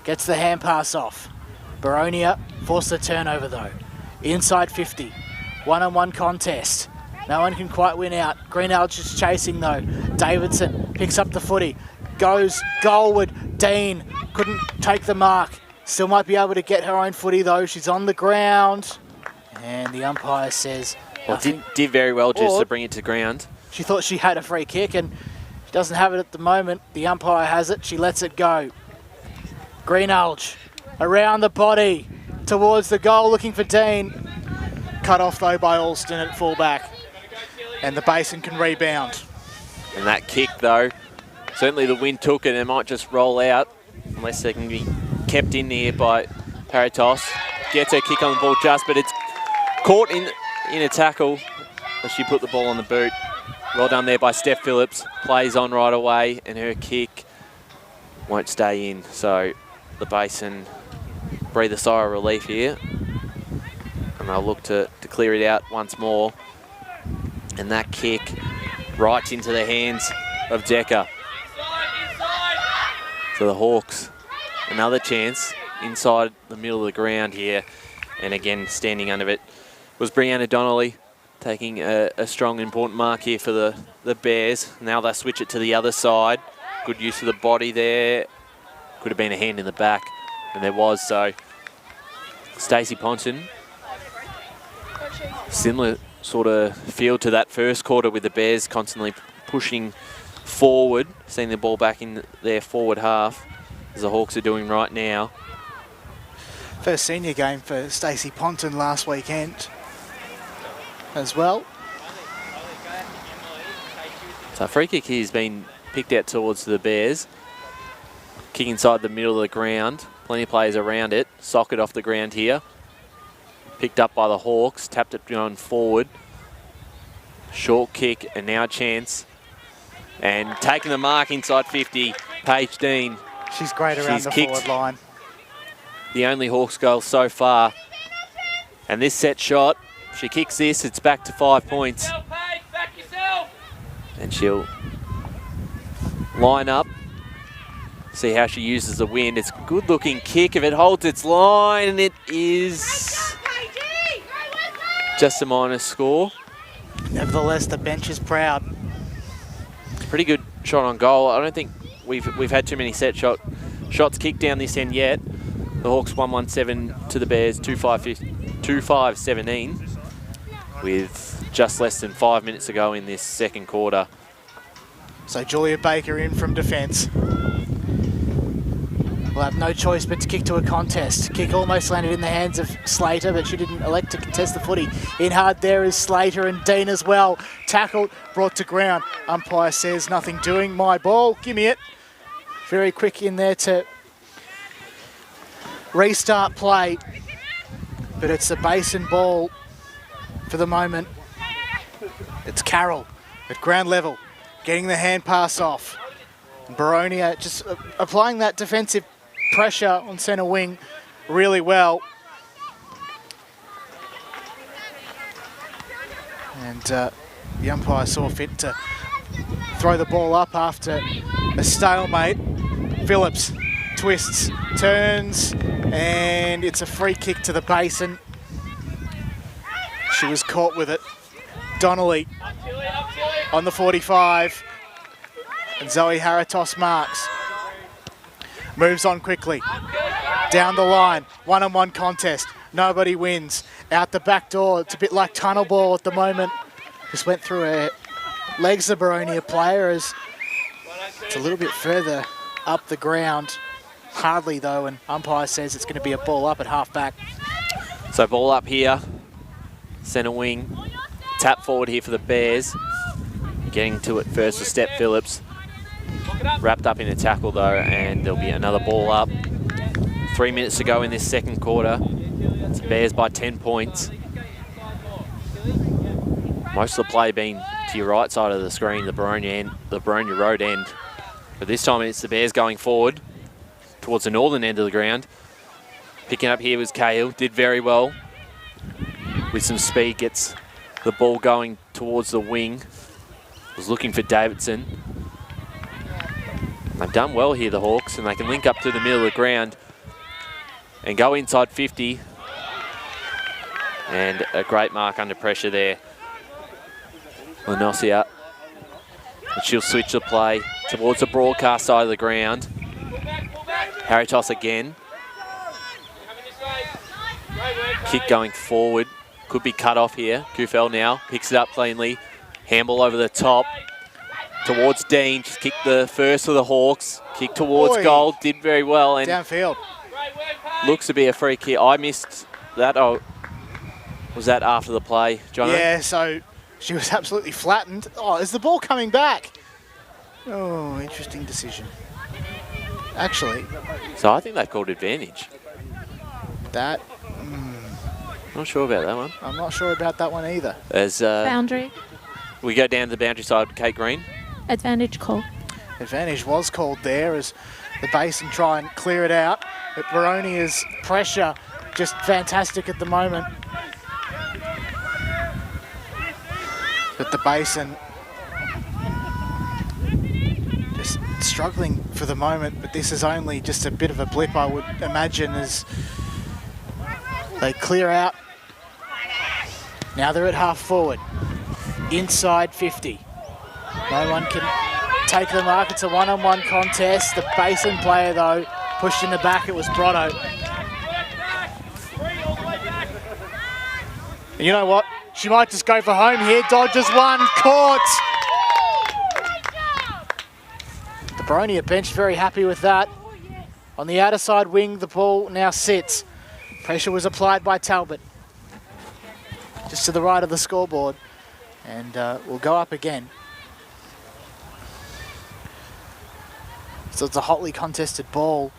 Gets the hand pass off. Boronia forced the turnover though. Inside 50. 1-on-1 contest. No one can quite win out. Greenhalgh's just chasing though. Davidson picks up the footy. Goes goalward. Dean couldn't take the mark. Still might be able to get her own footy though. She's on the ground. And the umpire says... Well, did very well just to bring it to ground. She thought she had a free kick and she doesn't have it at the moment. The umpire has it. She lets it go. Greenhalgh around the body towards the goal looking for Dean. Cut off though by Alston at fullback. And the Basin can rebound. And that kick though, certainly the wind took it and it might just roll out unless they can be kept in here by Paratos. Gets her kick on the ball just, but it's caught in a tackle as she put the ball on the boot. Well done there by Steph Phillips. Plays on right away and her kick won't stay in. So the Basin breathe a sigh of relief here. And they'll look to clear it out once more. And that kick right into the hands of Decker. So the Hawks, another chance inside the middle of the ground here. And again, standing under it was Brianna Donnelly, taking a strong, important mark here for the Bears. Now they switch it to the other side. Good use of the body there. Could have been a hand in the back, and there was. So Stacey Ponton, similar sort of feel to that first quarter with the Bears constantly pushing forward, seeing the ball back in their forward half, as the Hawks are doing right now. First senior game for Stacey Ponton last weekend as well. So free kick here has been picked out towards the Bears. Kick inside the middle of the ground. Plenty of players around it. Socket off the ground here. Picked up by the Hawks. Tapped it going forward. Short kick and now a chance. And taking the mark inside 50. Paige Dean. She's great around the forward line. The only Hawks goal so far. And this set shot, she kicks this, it's back to 5 points. And she'll line up, see how she uses the wind. It's a good looking kick. If it holds its line, it is just a minus score. Nevertheless, the bench is proud. Pretty good shot on goal. I don't think we've had too many shots kicked down this end yet. The Hawks 1-1-7 to the Bears 2-5-17 with just less than 5 minutes to go in this second quarter. So Julia Baker in from defence. Will have no choice but to kick to a contest. Kick almost landed in the hands of Slater, but she didn't elect to contest the footy. In hard there is Slater and Dean as well. Tackled, brought to ground. Umpire says nothing doing. My ball, give me it. Very quick in there to restart play. But it's the Basin ball for the moment. It's Carroll at ground level, getting the hand pass off. Boronia just applying that defensive pressure on centre wing really well. And the umpire saw fit to throw the ball up after a stalemate. Phillips twists, turns, and it's a free kick to the Basin. She was caught with it. Donnelly on the 45. And Zoe Haratos marks. Moves on quickly. Down the line. One-on-one contest. Nobody wins. Out the back door. It's a bit like tunnel ball at the moment. Just went through her legs, the Boronia player, as it's a little bit further up the ground. Hardly though, and umpire says it's going to be a ball up at half back. So ball up here. Centre wing. Tap forward here for the Bears. Getting to it first with Steph Phillips. Wrapped up in a tackle though, and there'll be another ball up. 3 minutes to go in this second quarter. It's Bears by 10 points. Most of the play being to your right side of the screen, the Boronia Road end. But this time it's the Bears going forward towards the northern end of the ground. Picking up here was Cahill, did very well. With some speed, gets the ball going towards the wing. Was looking for Davidson. They've done well here, the Hawks, and they can link up to the middle of the ground and go inside 50. And a great mark under pressure there. Lenosia. And she'll switch the play towards the broadcast side of the ground. Harry toss again. Kick going forward. Could be cut off here. Kufel now picks it up cleanly. Handball over the top. Towards Dean, just kicked the first of the Hawks. Kick towards goal, did very well. And downfield. Looks to be a free kick. I missed that. Oh, was that after the play, John? Yeah, so she was absolutely flattened. Oh, is the ball coming back? Oh, interesting decision. Actually. So I think they've called advantage. That. Not sure about that one. I'm not sure about that one either. As boundary. We go down to the boundary side, Kate Green. Advantage call. Advantage was called there as the Basin try and clear it out. But Boronia's pressure just fantastic at the moment. But the Basin just struggling for the moment. But this is only just a bit of a blip, I would imagine, as they clear out. Now they're at half forward. Inside 50. No one can take the mark. It's a one-on-one contest. The Basin player, though, pushed in the back. It was Brotto. And you know what? She might just go for home here. Dodges one. Caught. The Boronia bench very happy with that. On the outer side wing, the ball now sits. Pressure was applied by Talbot. Just to the right of the scoreboard. And we'll go up again. So it's a hotly contested ball.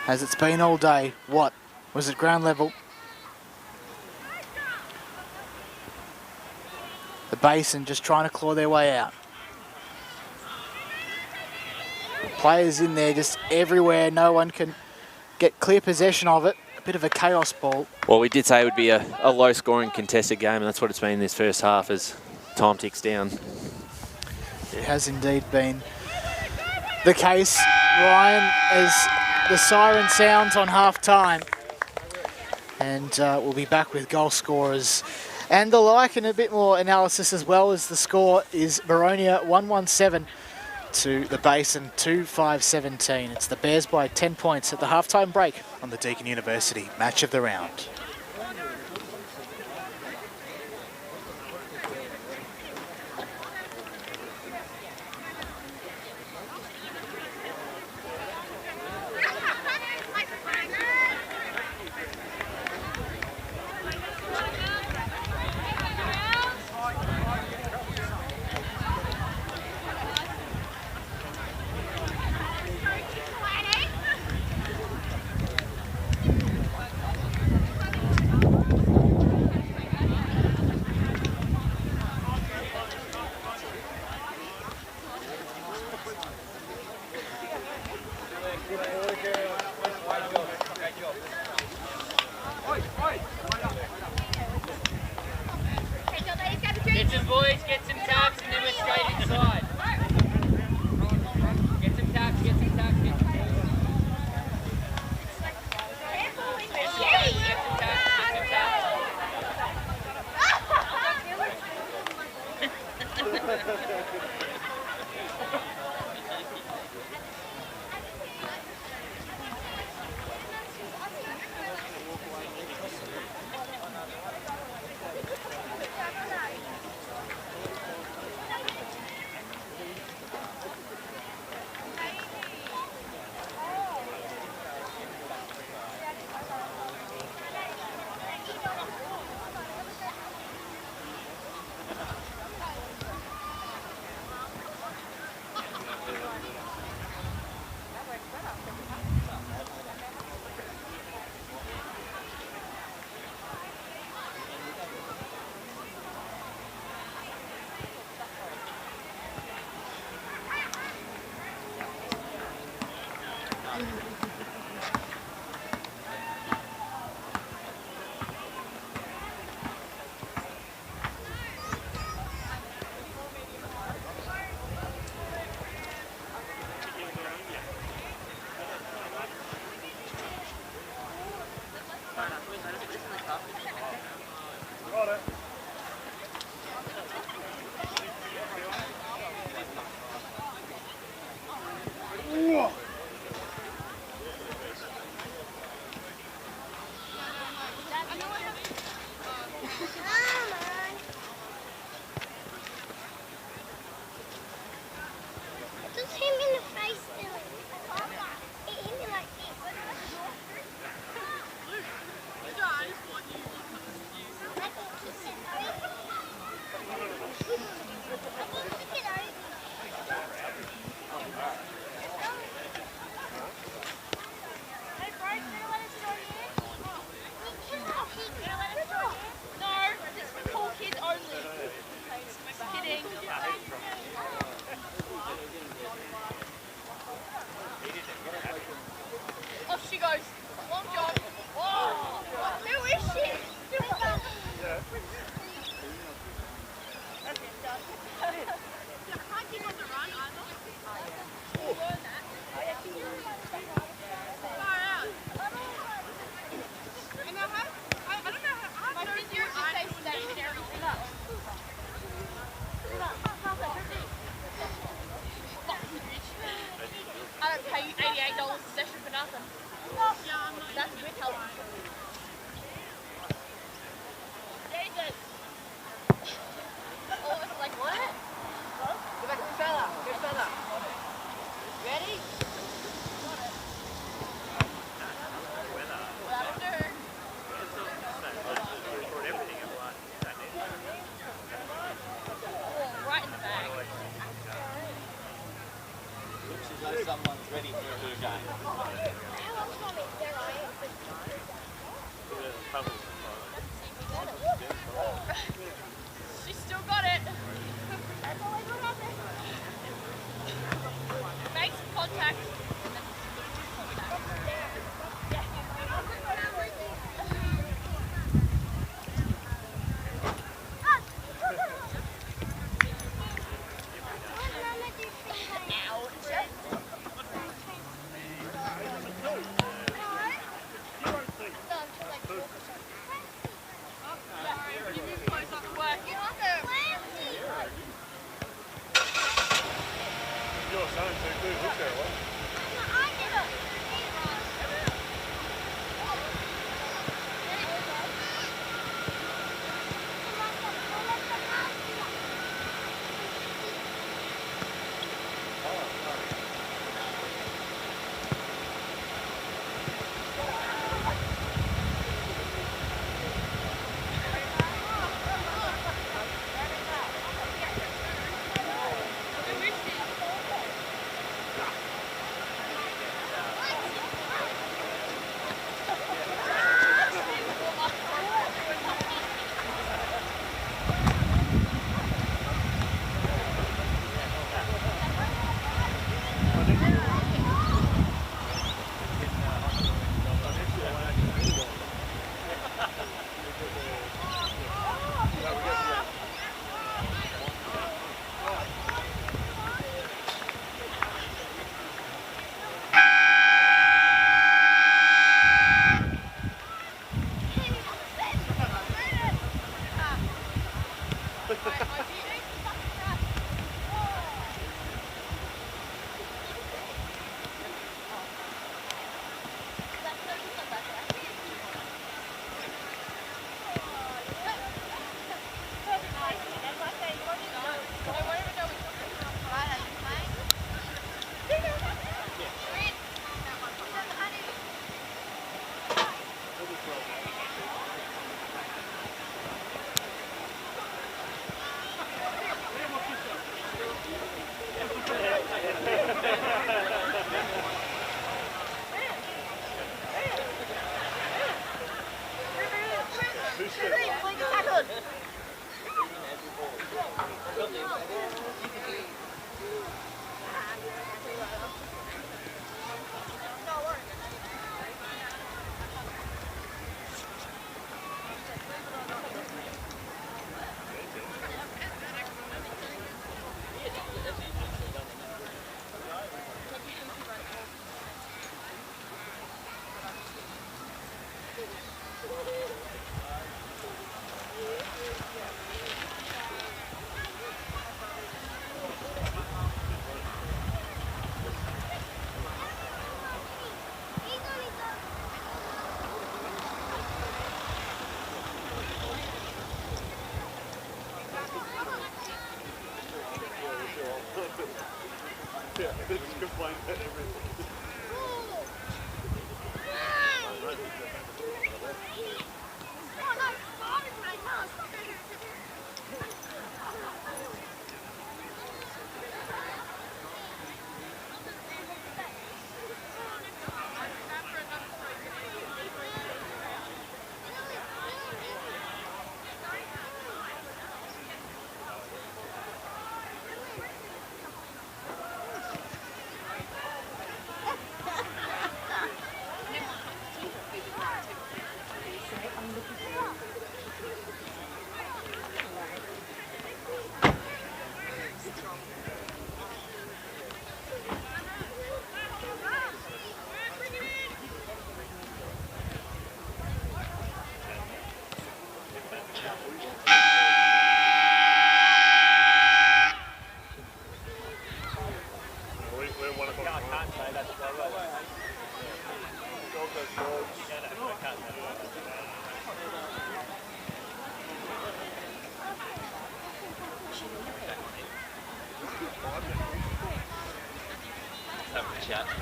As it's been all day. What? Was it ground level? The Basin just trying to claw their way out. Players in there just everywhere. No one can get clear possession of it. A bit of a chaos ball. Well, we did say it would be a low-scoring contested game, and that's what it's been this first half as time ticks down. It has indeed been the case, Ryan, as the siren sounds on half-time. And we'll be back with goal scorers and the like, and a bit more analysis as well, as the score is Boronia 117 to the Basin 2-5-17. It's the Bears by 10 points at the halftime break on the Deakin University Match of the Round. though someone's ready for a game. She's still got it. Make some contact.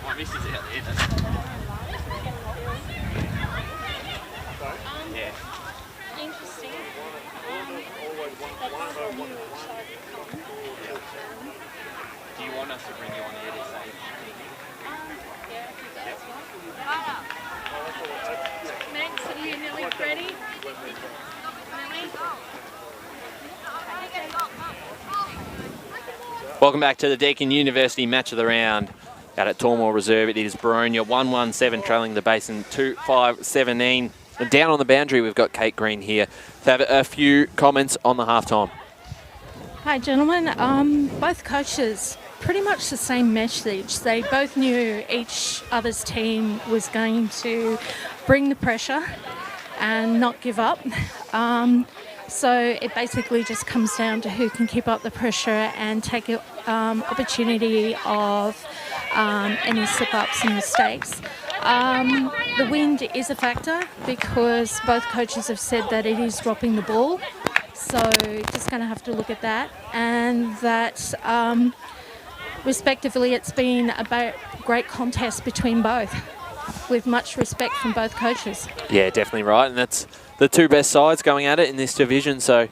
My missus out there. Yeah. Interesting. Do you want us to bring you on here to say Max, are you nearly ready? Welcome back to the Deakin University Match of the Round out at Tormore Reserve. It is Boronia 1-1-7 trailing the Basin 2-5-17. And down on the boundary, we've got Kate Green here to have a few comments on the halftime. Hi, gentlemen. Both coaches, pretty much the same message. They both knew each other's team was going to bring the pressure and not give up. So it basically just comes down to who can keep up the pressure and take opportunity of any slip-ups and mistakes. The wind is a factor because both coaches have said that it is dropping the ball. So just going to have to look at that. And that, respectively, it's been a great contest between both, with much respect from both coaches. Yeah, definitely right. And that's the two best sides going at it in this division. So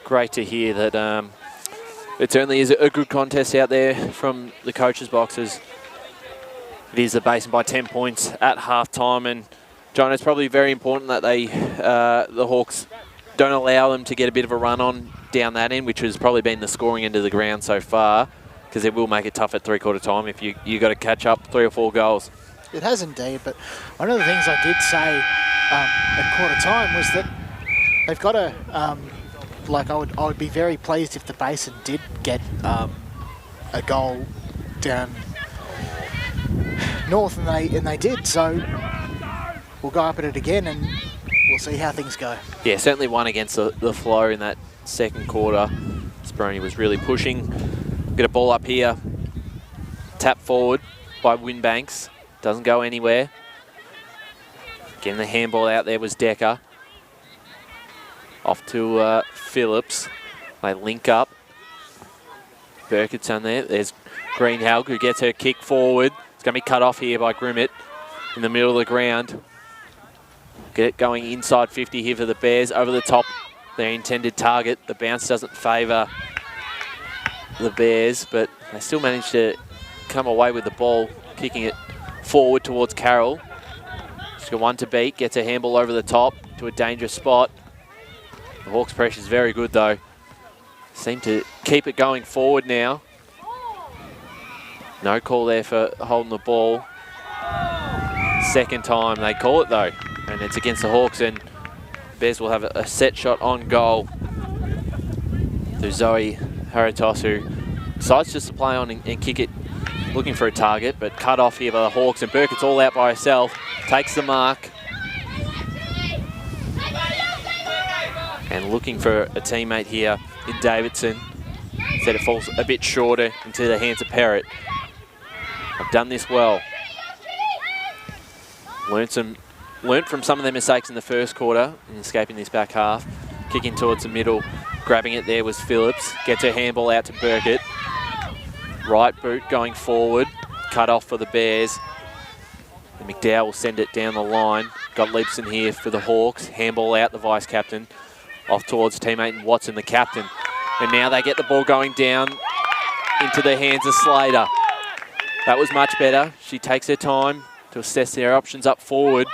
great to hear that it certainly is a good contest out there from the coaches' boxes. It is the Basin by 10 points at half-time. And, John, it's probably very important that they, the Hawks don't allow them to get a bit of a run on down that end, which has probably been the scoring end of the ground so far, because it will make it tough at three-quarter time if you got to catch up 3 or 4 goals. It has indeed, but one of the things I did say at quarter time was that they've got to, I would be very pleased if the Basin did get a goal down north, and they did. So we'll go up at it again, and we'll see how things go. Yeah, certainly one against the flow in that second quarter. Boronia was really pushing. Get a ball up here, tap forward by Winbanks. Doesn't go anywhere. Getting the handball out there was Decker. Off to Phillips. They link up. Burkett's on there. There's Greenhalgh who gets her kick forward. It's going to be cut off here by Grimmett in the middle of the ground. Get it going inside 50 here for the Bears. Over the top, their intended target. The bounce doesn't favour the Bears, but they still manage to come away with the ball, kicking it forward towards Carroll. She's got one to beat, gets a handball over the top to a dangerous spot. The Hawks' pressure is very good though. Seem to keep it going forward now. No call there for holding the ball. Second time they call it though, and it's against the Hawks, and Bears will have a set shot on goal through Zoe Haritos, who decides just to play on and kick it, looking for a target, but cut off here by the Hawks, and Burkett's all out by herself, takes the mark, and looking for a teammate here in Davidson. Instead it falls a bit shorter into the hands of Perrott. I've done this well. Learnt from some of their mistakes in the first quarter in escaping this back half. Kicking towards the middle, grabbing it there was Phillips. Gets her handball out to Burkett. Right boot going forward, cut off for the Bears. And McDowell will send it down the line. Got Leibson here for the Hawks. Handball out, the vice-captain. Off towards teammate Watson, the captain. And now they get the ball going down into the hands of Slater. That was much better. She takes her time to assess their options up forward.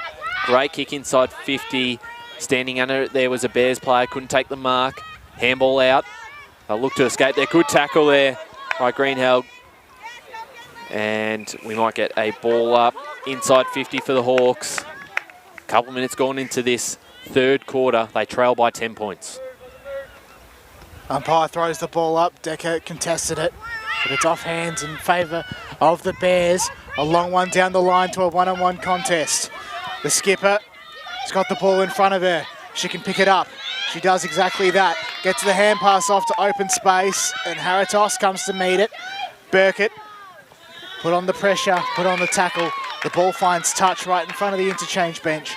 Great kick inside 50. Standing under it there was a Bears player. Couldn't take the mark. Handball out. They'll look to escape there. Good tackle there by Greenhalgh. And we might get a ball up inside 50 for the Hawks. A couple minutes gone into this third quarter. They trail by 10 points. Umpire throws the ball up. Decker contested it, but it's off hands in favour of the Bears. A long one down the line to a one-on-one contest. The skipper has got the ball in front of her. She can pick it up. She does exactly that. Gets the hand pass off to open space, and Haritos comes to meet it. Burkett put on the pressure, put on the tackle. The ball finds touch right in front of the interchange bench.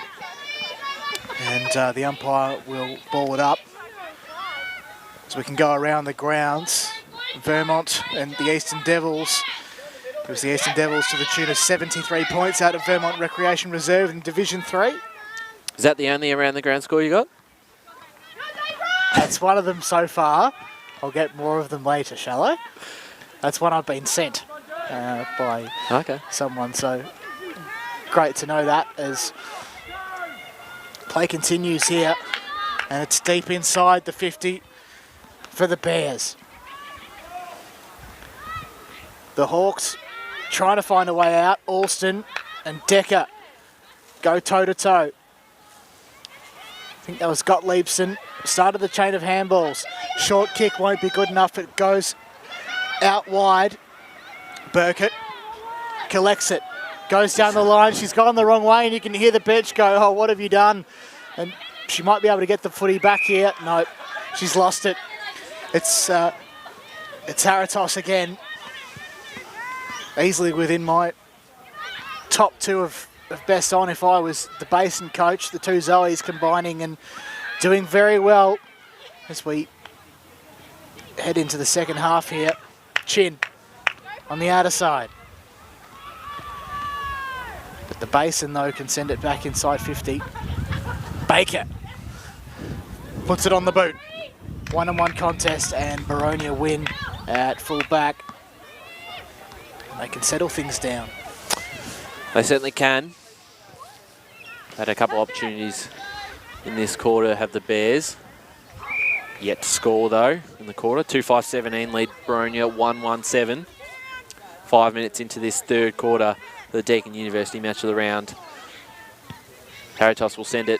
And the umpire will ball it up. So we can go around the grounds. Vermont and the Eastern Devils. It was the Eastern Devils to the tune of 73 points out of Vermont Recreation Reserve in Division 3. Is that the only around the ground score you got? That's one of them so far. I'll get more of them later, shall I? That's one I've been sent by someone. So great to know that as play continues here. And it's deep inside the 50 for the Bears. The Hawks trying to find a way out. Alston and Decker go toe-to-toe. I think that was Gottliebson. Started the chain of handballs. Short kick won't be good enough. It goes out wide. Burkett collects it. Goes down the line. She's gone the wrong way and you can hear the bench go, oh, what have you done? And she might be able to get the footy back here. No, she's lost it. It's Haratos again. Easily within my top 2 of best on if I was the Basin coach. The 2 Zoes combining and doing very well as we head into the second half here. Chin on the outer side. But the Basin, though, can send it back inside 50. Baker puts it on the boot. 1-on-1 contest and Boronia win at full back. They can settle things down. They certainly can. Had a couple opportunities in this quarter, have the Bears. Yet to score, though, in the quarter. 2-5-17 lead Boronia, 1-1-7. 5 minutes into this third quarter, the Deakin University match of the round. Haratos will send it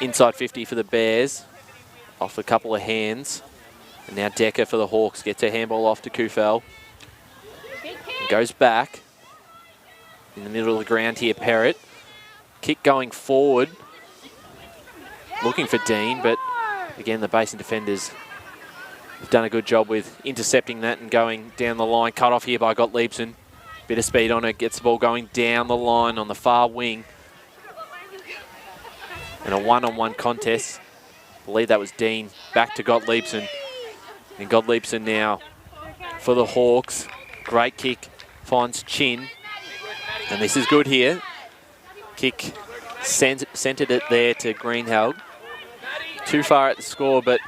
inside 50 for the Bears. Off a couple of hands. And now Decker for the Hawks gets her handball off to Kufel. Goes back. In the middle of the ground here, Perrott. Kick going forward. Looking for Dean, but again, the Basin defenders have done a good job with intercepting that and going down the line. Cut off here by Gottliebson. Bit of speed on it, gets the ball going down the line on the far wing. And a 1-on-1 contest. I believe that was Dean. Back to Gottliebson. And Gottliebson now for the Hawks. Great kick. Finds Chin. And this is good here. Kick centered it there to Greenheld. Too far at the score, but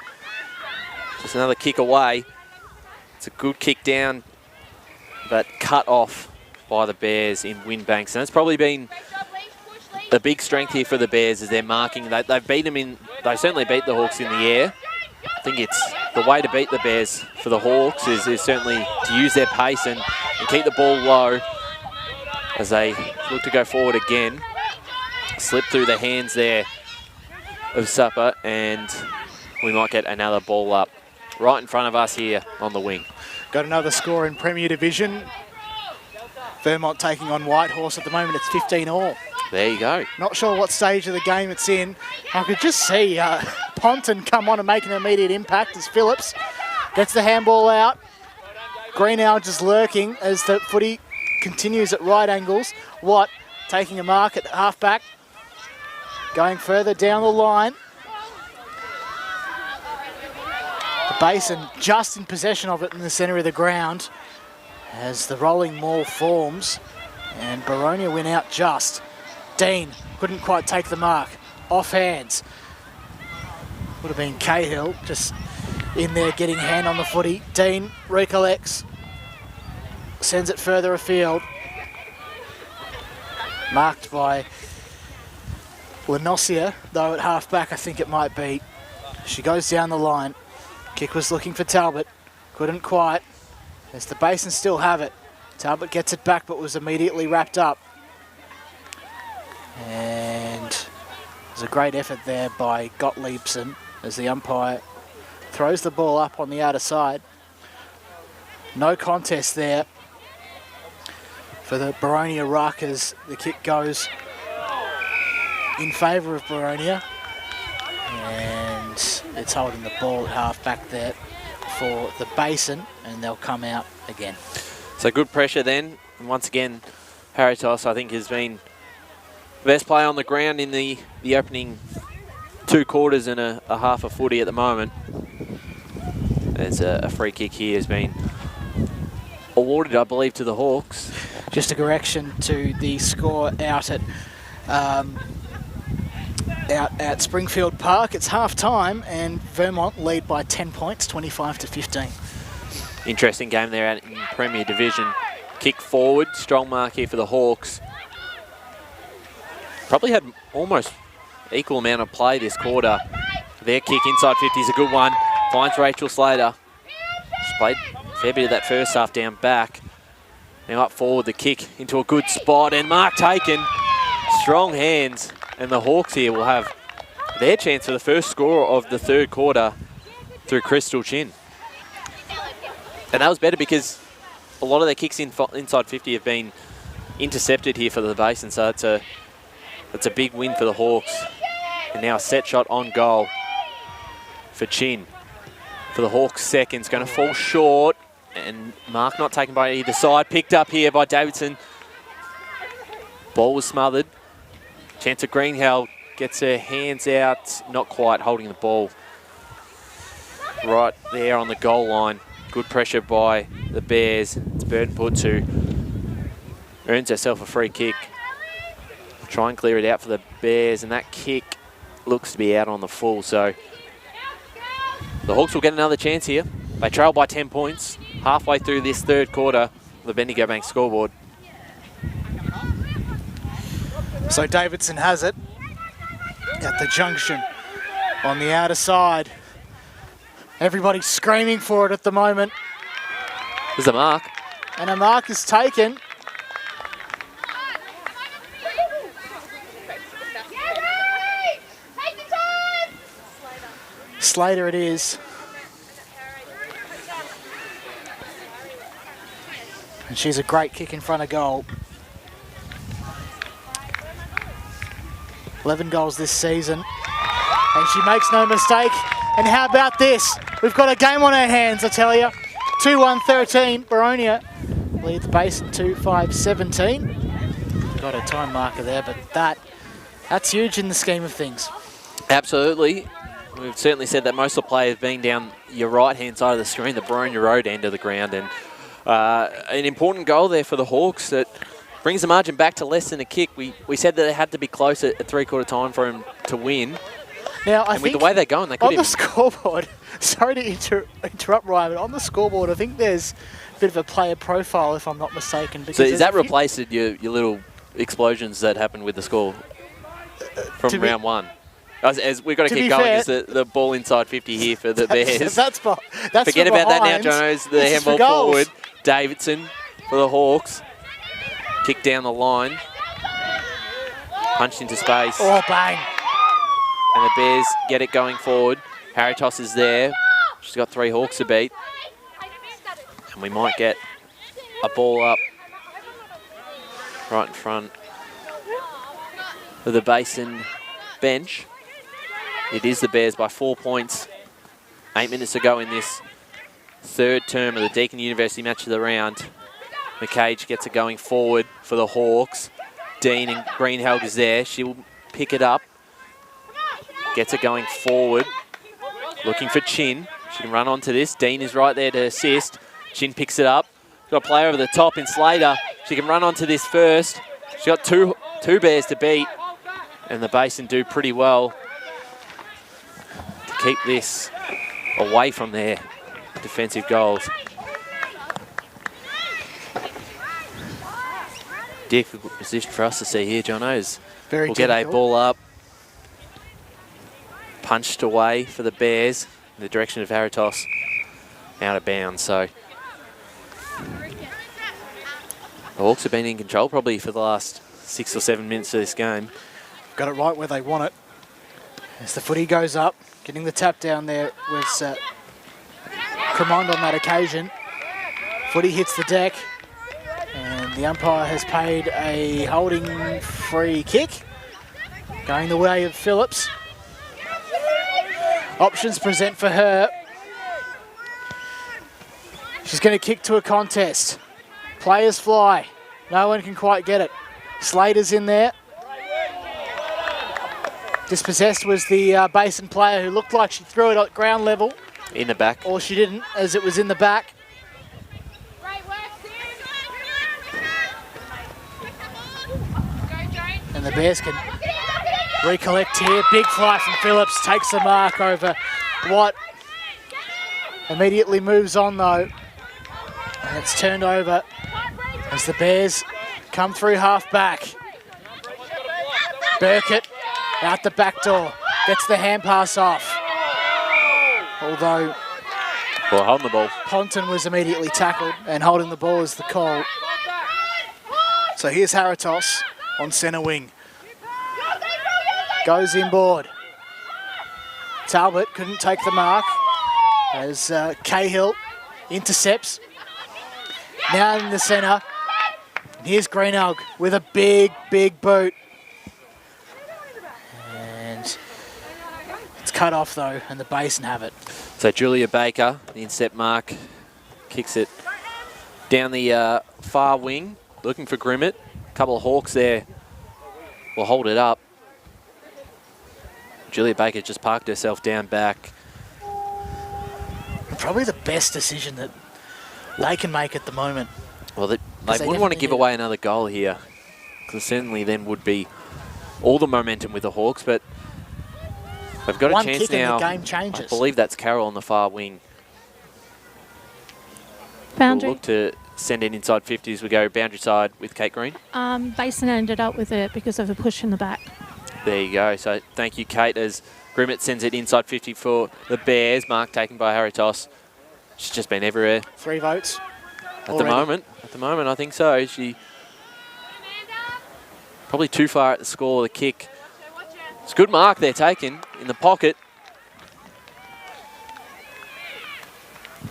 just another kick away. It's a good kick down, but cut off by the Bears in Windbanks. And that's probably been the big strength here for the Bears is their marking. They've beat them in, they certainly beat the Hawks in the air. I think it's the way to beat the Bears for the Hawks is certainly to use their pace and keep the ball low as they look to go forward again. Slip through the hands there of Supper, and we might get another ball up right in front of us here on the wing. Got another score in Premier Division. Vermont taking on Whitehorse at the moment. It's 15-all. There you go. Not sure what stage of the game it's in. I could just see Ponton come on and make an immediate impact as Phillips gets the handball out. Greenhow just lurking as the footy continues at right angles. Watt taking a mark at halfback. Going further down the line. The Basin just in possession of it in the centre of the ground as the rolling maul forms. And Boronia win out just. Dean couldn't quite take the mark. Off hands. Would have been Cahill just in there getting a hand on the footy. Dean recollects. Sends it further afield. Marked by Lenosia, though at half-back I think it might be. She goes down the line. Kick was looking for Talbot. Couldn't quite. As the Basin still have it. Talbot gets it back but was immediately wrapped up. And there's a great effort there by Gottliebson as the umpire throws the ball up on the outer side. No contest there for the Boronia ruck as the kick goes in favour of Boronia. And it's holding the ball at half back there for the Basin, and they'll come out again. So good pressure then. And once again, Haratos, I think, has been the best player on the ground in the opening 2 quarters and a half of footy at the moment. There's a free kick here has been awarded, I believe, to the Hawks. Just a correction to the score out at Springfield Park. It's half time and Vermont lead by 10 points, 25-15. Interesting game there out in Premier Division. Kick forward, strong mark here for the Hawks. Probably had almost equal amount of play this quarter. Their kick inside 50 is a good one. Finds Rachel Slater. She's played a fair bit of that first half down back. Now up forward, the kick into a good spot, and mark taken. Strong hands, and the Hawks here will have their chance for the first score of the third quarter through Crystal Chin. And that was better because a lot of their kicks inside 50 have been intercepted here for the Basin, so it's a big win for the Hawks. And now a set shot on goal for Chin. For the Hawks, second's going to fall short, and mark not taken by either side. Picked up here by Davidson. Ball was smothered. Chance of Greenhill gets her hands out, not quite holding the ball. Right there on the goal line. Good pressure by the Bears. It's Burtonputz who earns herself a free kick. Try and clear it out for the Bears, and that kick looks to be out on the full. So the Hawks will get another chance here. They trail by 10 points halfway through this third quarter, the Bendigo Bank scoreboard. So Davidson has it at the junction on the outer side. Everybody's screaming for it at the moment. There's a mark. And a mark is taken. Slater it is. And she's a great kick in front of goal. 11 goals this season. And she makes no mistake. And how about this? We've got a game on our hands, I tell you. 2-1-13, Boronia leads Basin 2-5-17. Got a time marker there, but that's huge in the scheme of things. Absolutely. We've certainly said that most of the play has been down your right-hand side of the screen, the Boronia Road end of the ground. And an important goal there for the Hawks that brings the margin back to less than a kick. We said that it had to be close at three-quarter time for him to win. Now, I and think with the way they're going, they could on the scoreboard, sorry to interrupt Ryan, but on the scoreboard, I think there's a bit of a player profile, if I'm not mistaken. So is that replaced your little explosions that happened with the score from round one? As we've got to keep going, is the ball inside 50 here for the Bears. That's Forget about that now, Jonos. The handball forward. Davidson for the Hawks. Kick down the line. Punched into space. Oh, bang. And the Bears get it going forward. Haritos is there. She's got 3 Hawks to beat. And we might get a ball up right in front of the Basin bench. It is the Bears by 4 points. 8 minutes to go in this third term of the Deakin University Match of the round. McCage gets it going forward for the Hawks. Dean and Greenhelg is there. She will pick it up. Gets it going forward. Looking for Chin. She can run onto this. Dean is right there to assist. Chin picks it up. Got a player over the top in Slater. She can run onto this first. She's got two Bears to beat. And the Basin do pretty well to keep this away from their defensive goals. Difficult position for us to see here, Jono. We'll get a ball up. Punched away for the Bears in the direction of Haritos. Out of bounds, so the Hawks have been in control probably for the last 6 or 7 minutes of this game. Got it right where they want it. As the footy goes up, getting the tap down there was Cremond on that occasion. Footy hits the deck, and the umpire has paid a holding free kick, going the way of Phillips. Options present for her. She's going to kick to a contest. Players fly. No one can quite get it. Slater's in there. Dispossessed was the Basin player who looked like she threw it at ground level. In the back. Or she didn't, as it was in the back. And the Bears can recollect here. Big fly from Phillips. Takes the mark over Watt. Immediately moves on, though. It's turned over as the Bears come through half-back. Burkett out the back door, gets the hand pass off. Although Well, holding the ball. Ponton was immediately tackled, and holding the ball is the call. So here's Haratos on centre wing. Goes inboard. Talbot couldn't take the mark as Cahill intercepts. Now in the centre. Here's Greenelg with a big, big boot. And it's cut off though, and the Basin have it. So Julia Baker, the inset mark, kicks it down the far wing, looking for Grimmett. A couple of Hawks there will hold it up. Julia Baker just parked herself down back. Probably the best decision that they can make at the moment. Well, they wouldn't want to definitely give need away another goal here, because certainly then would be all the momentum with the Hawks, but they've got One a chance kick and now. the game changes. I believe that's Carroll on the far wing. Boundary. We'll look to send it inside 50 as we go boundary side with Kate Green. Basin ended up with it because of a push in the back. There you go. So thank you, Kate, as Grimmett sends it inside 50 for the Bears. Mark taken by Haratos. She's just been everywhere 3 votes. at the moment. At the moment, I think so. She probably too far at the score, the kick. It's a good mark there taken in the pocket.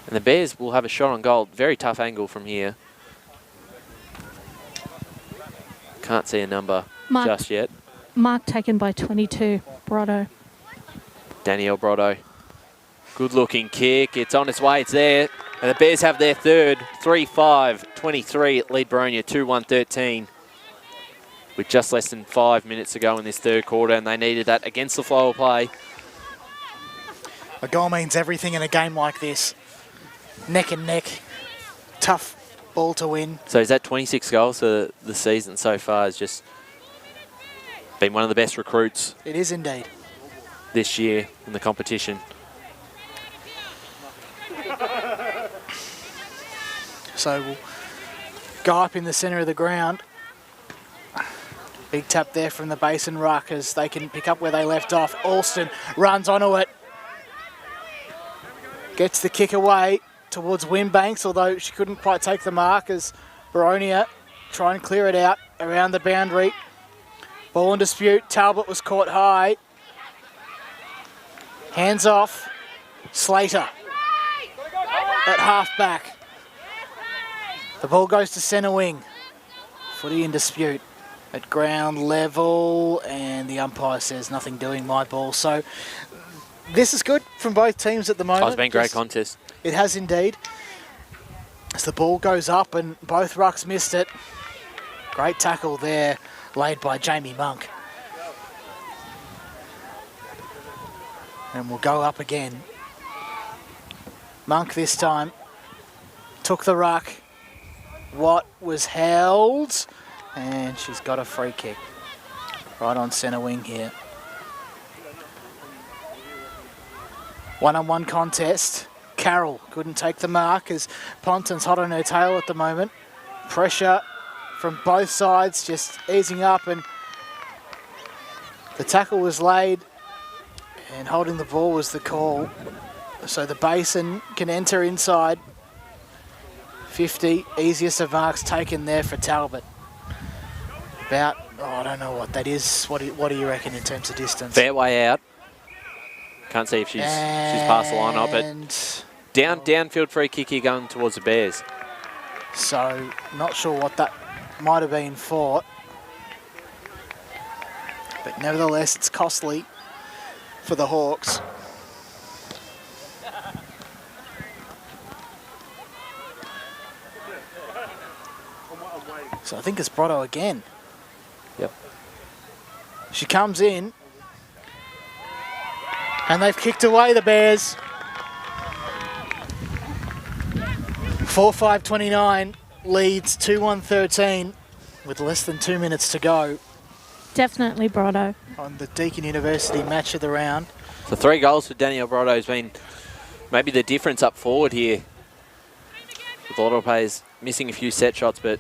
And the Bears will have a shot on goal. Very tough angle from here. Can't see a number just yet. Mark taken by 22, Brotto. Danielle Brotto. Good looking kick. It's on its way. It's there. And the Bears have their third. 3-5-23 lead Boronia 2-1-13. With just less than 5 minutes to go in this third quarter, and they needed that against the flow of play. A goal means everything in a game like this. Neck and neck. Tough ball to win. So is that 26 goals for the season so far? Has just been one of the best recruits It is indeed. this year in the competition. So we'll go up in the centre of the ground. Big tap there from the Basin ruck as they can pick up where they left off. Alston runs onto it. Gets the kick away towards Wimbanks, although she couldn't quite take the mark as Boronia try and clear it out around the boundary. Ball in dispute. Talbot was caught high. Hands off. Slater at half-back. The ball goes to centre wing. Footy in dispute at ground level, and the umpire says nothing doing, my ball. So this is good from both teams at the moment. Oh, it's been a great contest. It has indeed. As the ball goes up and both rucks missed it. Great tackle there laid by Jamie Monk. And we'll go up again. Monk this time took the ruck. Watt was held, and she's got a free kick right on centre wing here. One-on-one contest. Carroll couldn't take the mark as Ponton's hot on her tail at the moment. Pressure from both sides, just easing up, and the tackle was laid, and holding the ball was the call. So the Basin can enter inside. 50, easiest of marks taken there for Talbot. About, I don't know what that is. What do you reckon in terms of distance? Fair way out. Can't see if she's past the line up, but downfield free kick here going towards the Bears. So, not sure what that might have been for. But nevertheless, it's costly for the Hawks. So I think it's Brotto again. Yep. She comes in. And they've kicked away the Bears. 4-5-29 leads 2-1-13 with less than 2 minutes to go Definitely Brotto. on the Deakin University match of the round. So 3 goals for Danielle Brotto has been maybe the difference up forward here. with a lot of players missing a few set shots, but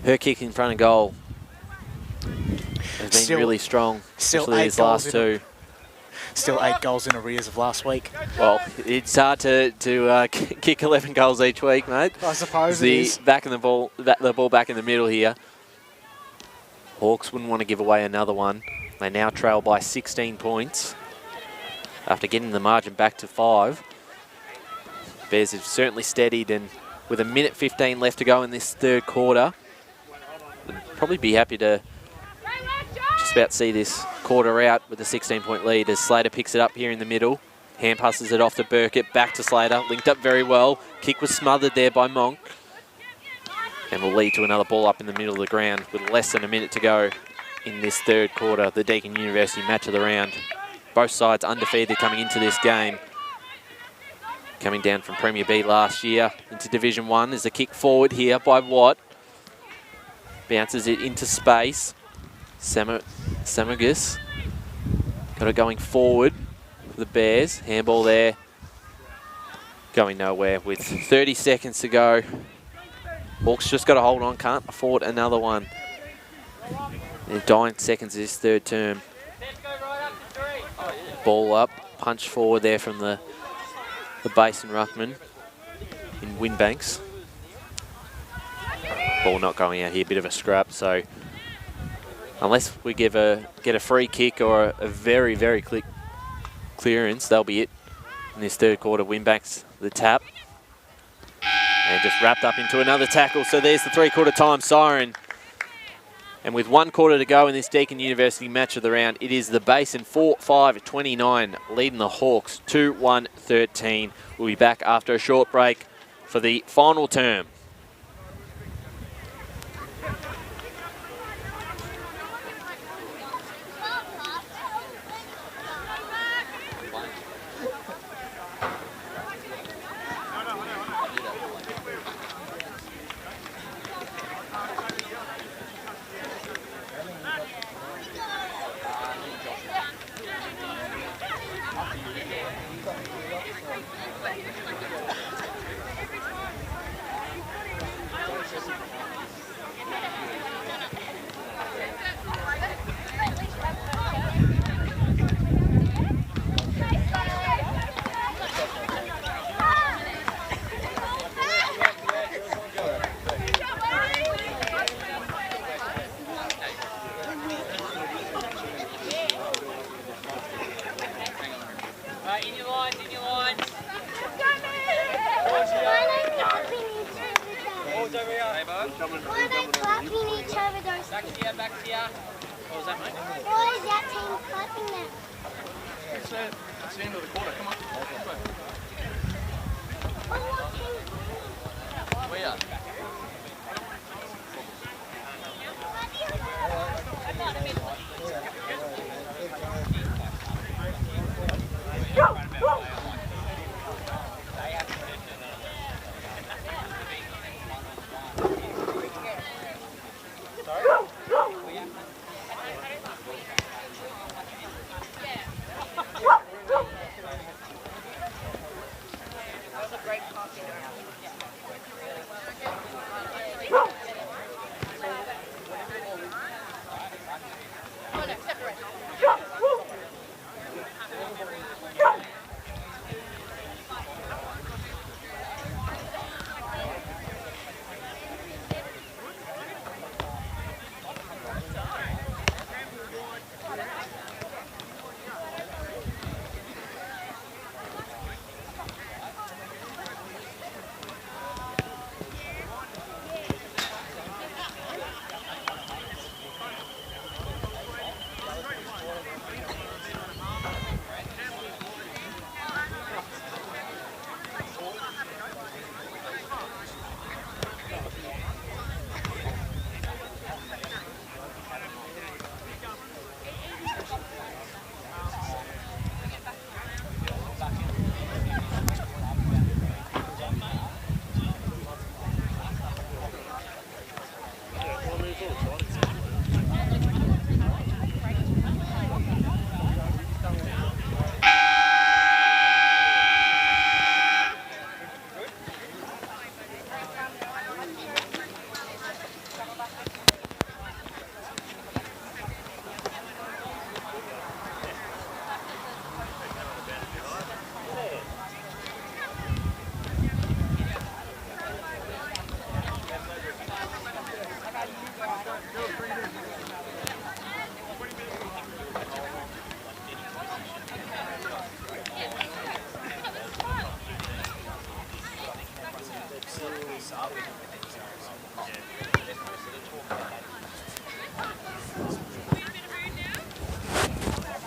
her kick in front of goal has been really strong, especially these last two. Still 8 goals in arrears of last week. Well, it's hard to kick 11 goals each week, mate. I suppose it is. Back in the ball back in the middle here. Hawks wouldn't want to give away another one. They now trail by 16 points after getting the margin back to 5. Bears have certainly steadied, and with a minute 15 left to go in this third quarter, they'd probably be happy to just about see this quarter out with a 16-point lead as Slater picks it up here in the middle. Hand passes it off to Burkett, back to Slater, linked up very well. Kick was smothered there by Monk, and will lead to another ball up in the middle of the ground with less than a minute to go in this third quarter, the Deakin University match of the round. Both sides undefeated coming into this game. Coming down from Premier B last year into Division 1 is a kick forward here by Watt. Bounces it into space. Samagus got it going forward for the Bears. Handball there. Going nowhere with 30 seconds to go. Hawks just got to hold on, can't afford another one. They're dying seconds this third term. Ball up, punch forward there from the Basin ruckman in Winbanks. Ball not going out here, bit of a scrap, so unless we get a free kick or a very, very quick clearance, that'll be it in this third quarter. Winbanks the tap. And just wrapped up into another tackle. So there's the three-quarter time siren. And with 1 quarter to go in this Deakin University match of the round, it is the Basin 4-5-29 leading the Hawks 2-1-13. We'll be back after a short break for the final term.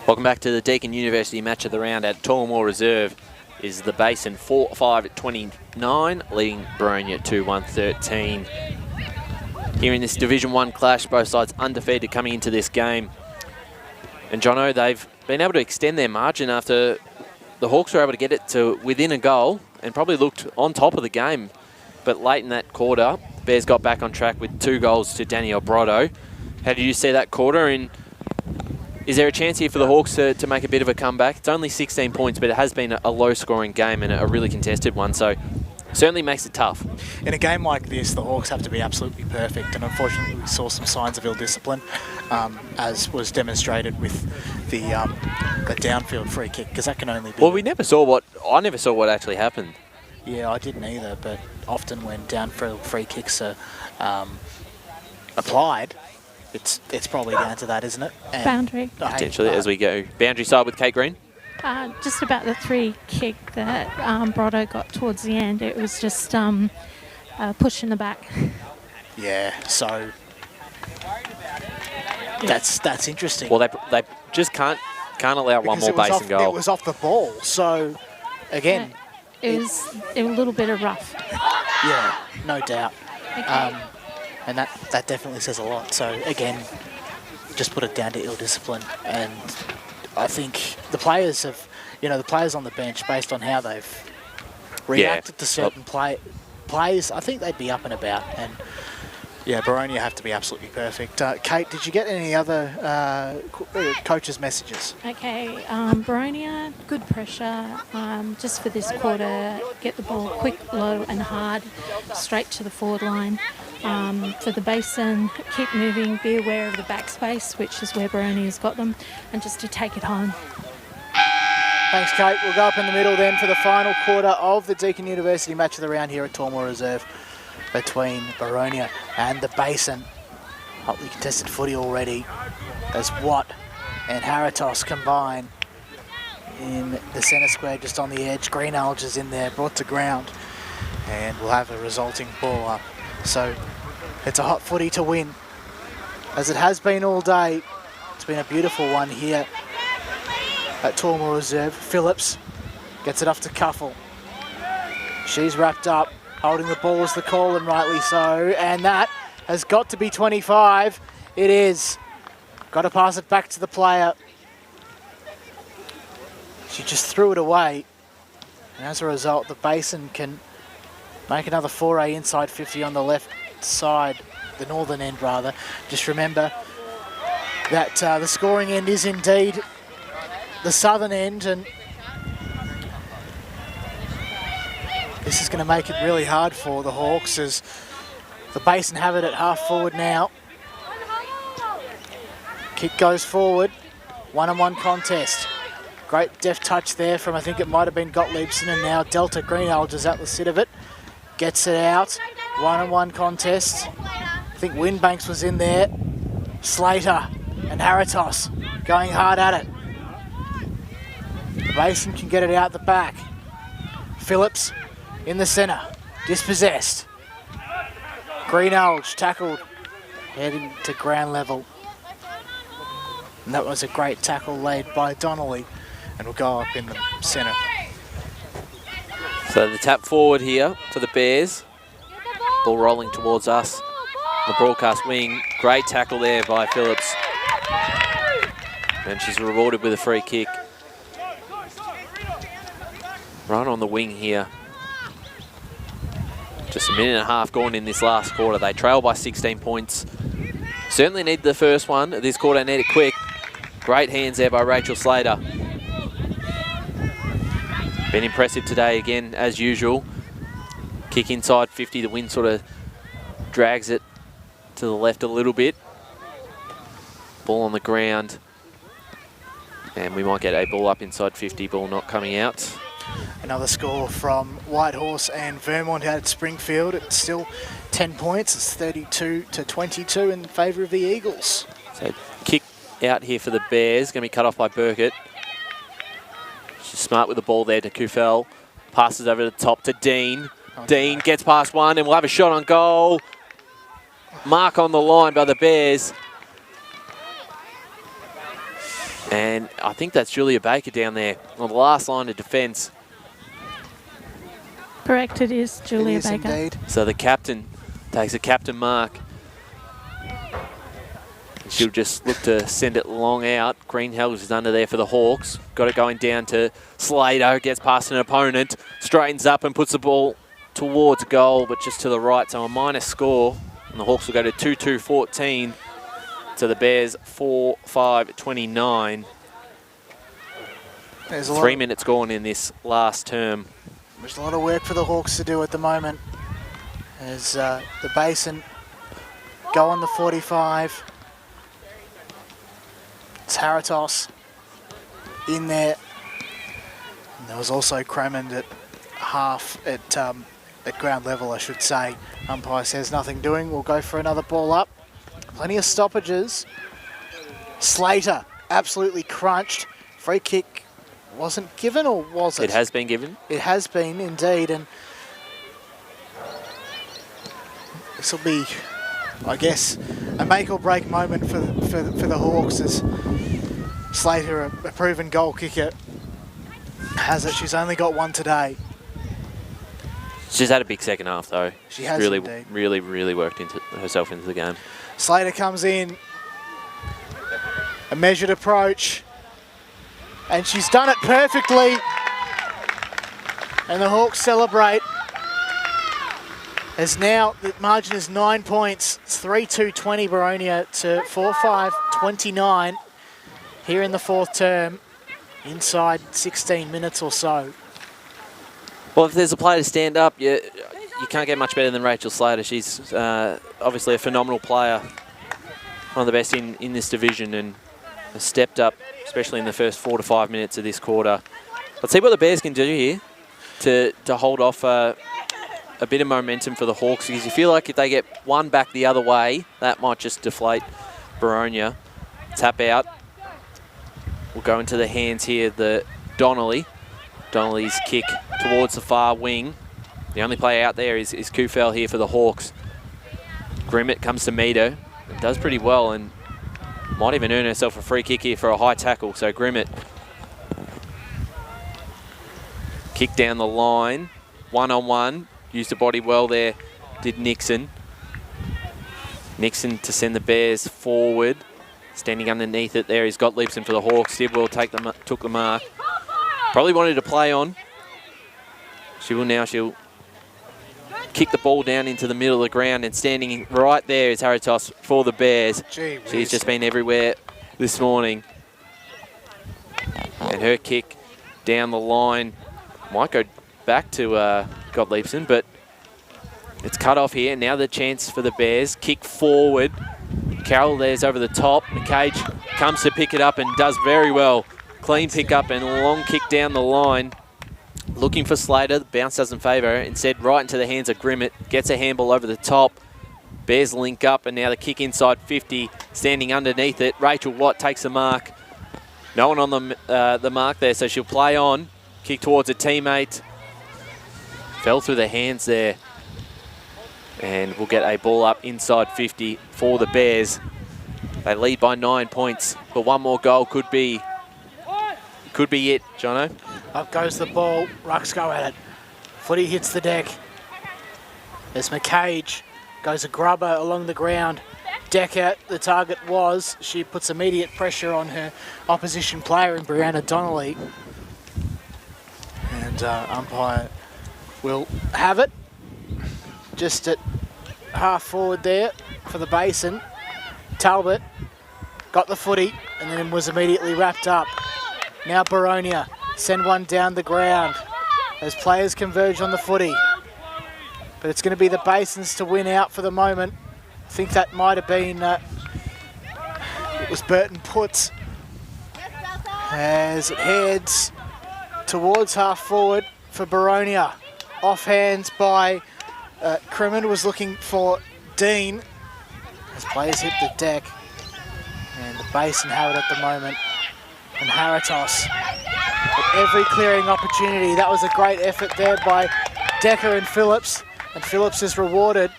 Welcome back to the Deakin University Match of the Round at Tullamore Reserve. Is the Basin 4-5 at 29, leading Boronia 2-1-13. Here in this Division 1 clash, both sides undefeated coming into this game. And Jono, they've been able to extend their margin after the Hawks were able to get it to within a goal and probably looked on top of the game. But late in that quarter, the Bears got back on track with 2 goals to Daniel Brotto. How did you see that quarter? And is there a chance here for the Hawks to make a bit of a comeback? It's only 16 points, but it has been a low-scoring game and a really contested one, so certainly makes it tough. In a game like this, the Hawks have to be absolutely perfect, and unfortunately we saw some signs of ill-discipline, as was demonstrated with the downfield free kick, because that can only be... Well, I never saw what actually happened. Yeah, I didn't either, but often when downfield free kicks are applied, it's probably down to that, isn't it? And Boundary. Potentially, as we go. Boundary side with Kate Green. Just about the free kick that Brotto got towards the end. It was just push in the back. Yeah, so that's interesting. Well, they just can't allow one more Basin goal. It was off the ball, so again, It was a little bit of rough. Yeah, no doubt. Okay. And that definitely says a lot. So again, just put it down to ill discipline. And I think the players have, the players on the bench, based on how they've reacted to certain plays, I think they'd be up and about. And yeah, Boronia have to be absolutely perfect. Kate, did you get any other coaches' messages? Okay, Boronia, good pressure. Just for this quarter, get the ball quick, low and hard, straight to the forward line. For the Basin, keep moving, be aware of the backspace, which is where Boronia's got them, and just to take it home. Thanks, Kate. We'll go up in the middle then for the final quarter of the Deakin University Match of the Round here at Tullamore Reserve between Boronia and the Basin. Hotly contested footy already as Watt and Haratos combine in the centre square just on the edge. Greenhalgh is in there, brought to ground, and we'll have a resulting ball up. So it's a hot footy to win, as it has been all day. It's been a beautiful one here at Tullamore Reserve. Phillips gets it off to Cuffle. She's wrapped up, holding the ball as the call, and rightly so. And that has got to be 25. It is. Got to pass it back to the player. She just threw it away. And as a result, the Basin can make another foray inside 50 on the left side, the northern end rather. Just remember that the scoring end is indeed the southern end, and this is going to make it really hard for the Hawks, as the Basin have it at half forward now. Kick goes forward, one-on-one contest. Great deft touch there from, I think it might have been Gottliebson, and now Delta Greenhalgh is at the sit of it. Gets it out, one-on-one contest. I think Windbanks was in there. Slater and Haratos going hard at it. Basin can get it out the back. Phillips in the centre, dispossessed. Greenhalgh tackled, heading to ground level. And that was a great tackle laid by Donnelly, and will go up in the centre. So the tap forward here for the Bears. Ball rolling towards us. The broadcast wing, great tackle there by Phillips. And she's rewarded with a free kick. Right on the wing here. Just a minute and a half gone in this last quarter. They trail by 16 points. Certainly need the first one. This quarter need it quick. Great hands there by Rachel Slater. Been impressive today again, as usual. Kick inside 50. The wind sort of drags it to the left a little bit. Ball on the ground. And we might get a ball up inside 50. Ball not coming out. Another score from Whitehorse and Vermont out at Springfield. It's still 10 points. It's 32-22 in favour of the Eagles. So kick out here for the Bears. Going to be cut off by Burkett. She's smart with the ball there to Kufel. Passes over the top to Dean. Dean gets past one and we'll have a shot on goal. Mark on the line by the Bears. And I think that's Julia Baker down there on the last line of defence. Correct, it is Julia It is Baker. indeed. So the captain takes a captain mark. She'll just look to send it long out. Greenhalghs is under there for the Hawks. Got it going down to Slater. Gets past an opponent. Straightens up and puts the ball towards goal, but just to the right. So a minus score. And the Hawks will go to 2-2-14 to the Bears 4-5-29. There's 3 minutes gone in this last term. There's a lot of work for the Hawks to do at the moment. As the Basin go on the 45. It's Haratos in there. And there was also Cremond at half at ground level, I should say. Umpire says nothing doing. We'll go for another ball up. Plenty of stoppages. Slater absolutely crunched. Free kick wasn't given, or was it? It has been given. It has been indeed, and this will be, I guess, a make or break moment for the Hawks, as Slater, a proven goal kicker, has it. She's only got one today. She's had a big second half though. She has really, indeed. really worked herself into the game. Slater comes in, a measured approach, and she's done it perfectly. And the Hawks celebrate, as now the margin is 9 points. It's 3-2-20 Boronia to 4-5-29 here in the fourth term, inside 16 minutes or so. Well, if there's a player to stand up, you can't get much better than Rachel Slater. She's obviously a phenomenal player, one of the best in this division, and has stepped up, especially in the first 4 to 5 minutes of this quarter. Let's see what the Bears can do here to hold off a bit of momentum for the Hawks, because you feel like if they get one back the other way, that might just deflate Boronia. Tap out. We'll go into the hands here, the Donnelly. Donnelly's kick towards the far wing. The only player out there is Kufel here for the Hawks. Grimmett comes to meet her. Does pretty well and might even earn herself a free kick here for a high tackle. So Grimmett. Kick down the line. 1-on-1. Used the body well there, did Nixon. Nixon to send the Bears forward. Standing underneath it there is Gottliebson for the Hawks. Did well, took the mark. Probably wanted to play on. She will now, she'll kick the ball down into the middle of the ground, and standing right there is Haratos for the Bears. She's just been everywhere this morning. And her kick down the line might go back to Gottliebson, but it's cut off here. Now the chance for the Bears. Kick forward. Carroll there's over the top. McCage comes to pick it up and does very well. Clean pick up and a long kick down the line. Looking for Slater. The bounce doesn't favour her. Instead, right into the hands of Grimmett. Gets a handball over the top. Bears link up, and now the kick inside 50. Standing underneath it. Rachel Watt takes the mark. No one on the mark there, so she'll play on. Kick towards a teammate. Fell through the hands there. And we'll get a ball up inside 50 for the Bears. They lead by 9 points, but one more goal could be it, Jono. Up goes the ball. Rucks go at it. Footy hits the deck. As McCage goes a grubber along the ground. Decker, the target was. She puts immediate pressure on her opposition player in Brianna Donnelly. And umpire will have it. Just at half forward there for the Basin. Talbot got the footy and then was immediately wrapped up. Now Boronia send one down the ground as players converge on the footy. But it's going to be the Basins to win out for the moment. I think that might have been, it was Burton Putz, as it heads towards half forward for Boronia. Off hands by Crimmin, was looking for Dean as players hit the deck. And the Basin have it at the moment. And Haratos at every clearing opportunity. That was a great effort there by Decker and Phillips. And Phillips is rewarded.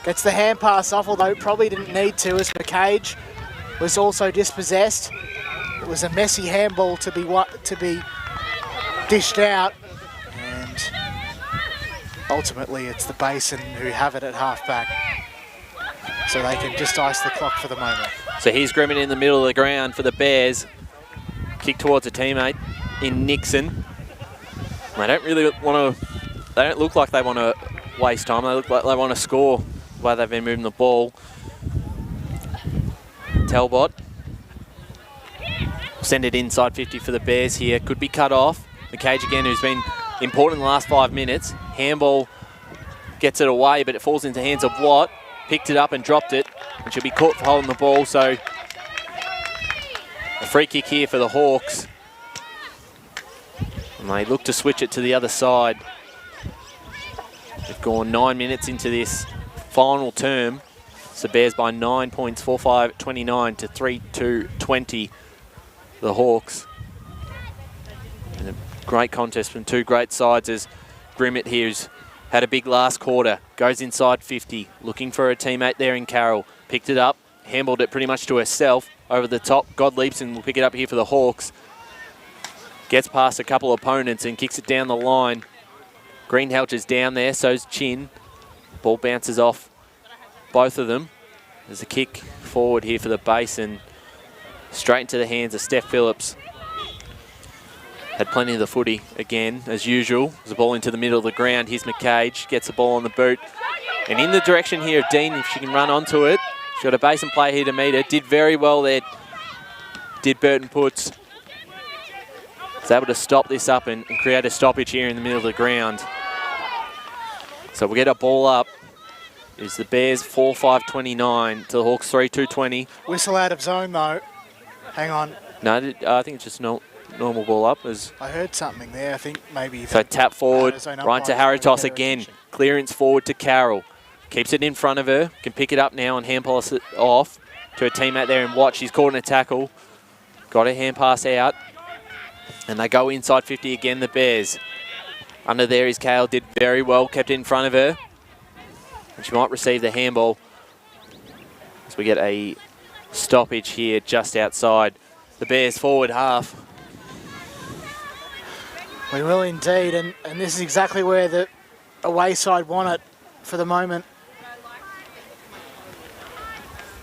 Gets the hand pass off, although probably didn't need to, as McCage was also dispossessed. It was a messy handball to be dished out, and ultimately it's the Basin who have it at halfback, so they can just ice the clock for the moment. So here's Grimmett in the middle of the ground for the Bears. Kick towards a teammate in Nixon. They don't really want to. They don't look like they want to waste time. They look like they want to score the way they've been moving the ball. Talbot. Send it inside 50 for the Bears here. Could be cut off. McCage again, who's been important in the last 5 minutes. Handball gets it away, but it falls into the hands of Watt. Picked it up and dropped it, and she'll be caught for holding the ball. So a free kick here for the Hawks. And they look to switch it to the other side. They've gone 9 minutes into this final term. So Bears by 9 points, 4-5-29 to 3-2-20. The Hawks. And a great contest from two great sides as Grimmett here who's had a big last quarter. Goes inside 50, looking for a teammate there in Carroll. Picked it up, handballed it pretty much to herself over the top. God leaps and will pick it up here for the Hawks. Gets past a couple of opponents and kicks it down the line. Greenhalger's down there, so's Chin. Ball bounces off both of them. There's a kick forward here for the Basin. Straight into the hands of Steph Phillips. Had plenty of the footy again, as usual. There's a ball into the middle of the ground. Here's McCage, gets the ball on the boot. And in the direction here of Dean, if she can run onto it. She's got a Basin player here to meet it. Did very well there, did Burton Puts. Was able to stop this up and create a stoppage here in the middle of the ground. So we'll get a ball up. It's the Bears 4-5-29 to the Hawks 3-2-20. Whistle out of zone though. Hang on. No, I think it's just normal ball up. I heard something there. I think maybe. So tap forward, right to Haritos again. Clearance forward to Carroll. Keeps it in front of her. Can pick it up now and hand pass it off to a teammate there and watch. She's caught in a tackle. Got her hand pass out. And they go inside 50 again, the Bears. Under there is Kale, did very well, kept it in front of her. And she might receive the handball. So we get a stoppage here just outside the Bears forward half. We will indeed, and this is exactly where the away side want it for the moment.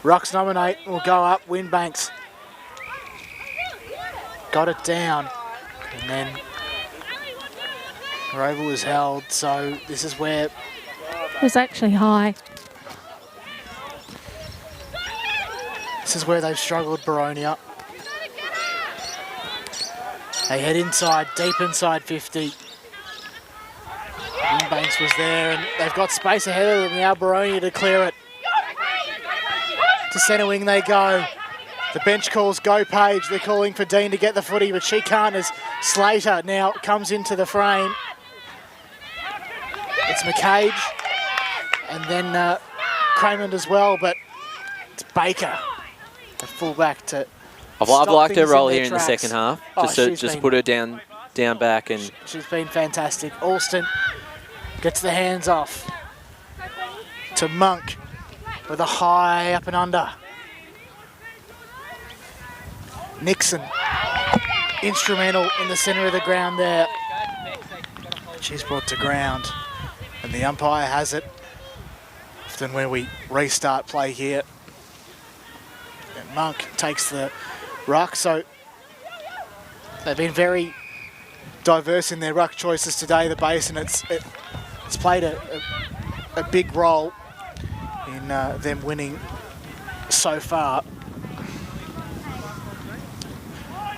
Rocks nominate will go up, Winbanks. Got it down, and then Rover was held, so this is where... It was actually high. This is where they've struggled, Boronia. They head inside, deep inside 50. Winbanks was there, and they've got space ahead of them now, Boronia to clear it. To centre wing they go. The bench calls go Page. They're calling for Dean to get the footy, but she can't as Slater now comes into the frame. It's McCage, and then Craymond as well, but it's Baker, the fullback to... I've liked her role here in the second half. Just put her down back, and she's been fantastic. Alston gets the hands off to Monk with a high up and under. Nixon, instrumental in the centre of the ground there. She's brought to ground, and the umpire has it. Often when we restart play here, and Monk takes the ruck, so they've been very diverse in their ruck choices today, the Basin. It's played a big role in them winning so far.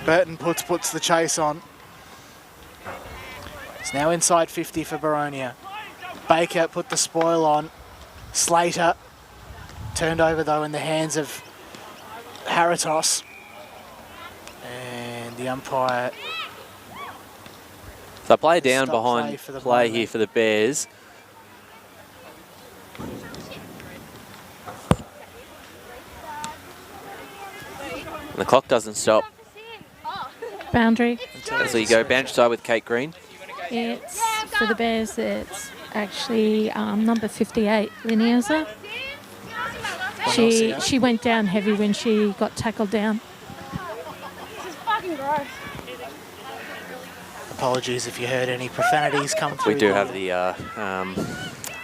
Burton puts the chase on. It's now inside 50 for Boronia. Baker put the spoil on. Slater turned over though in the hands of Haritos. And the umpire... So play down behind play here for the Bears. And the clock doesn't stop. Boundary. So you go bench side with Kate Green. It's for the Bears. It's actually number 58, Liniosa. She went down heavy when she got tackled down. Apologies if you heard any profanities come through. We do have the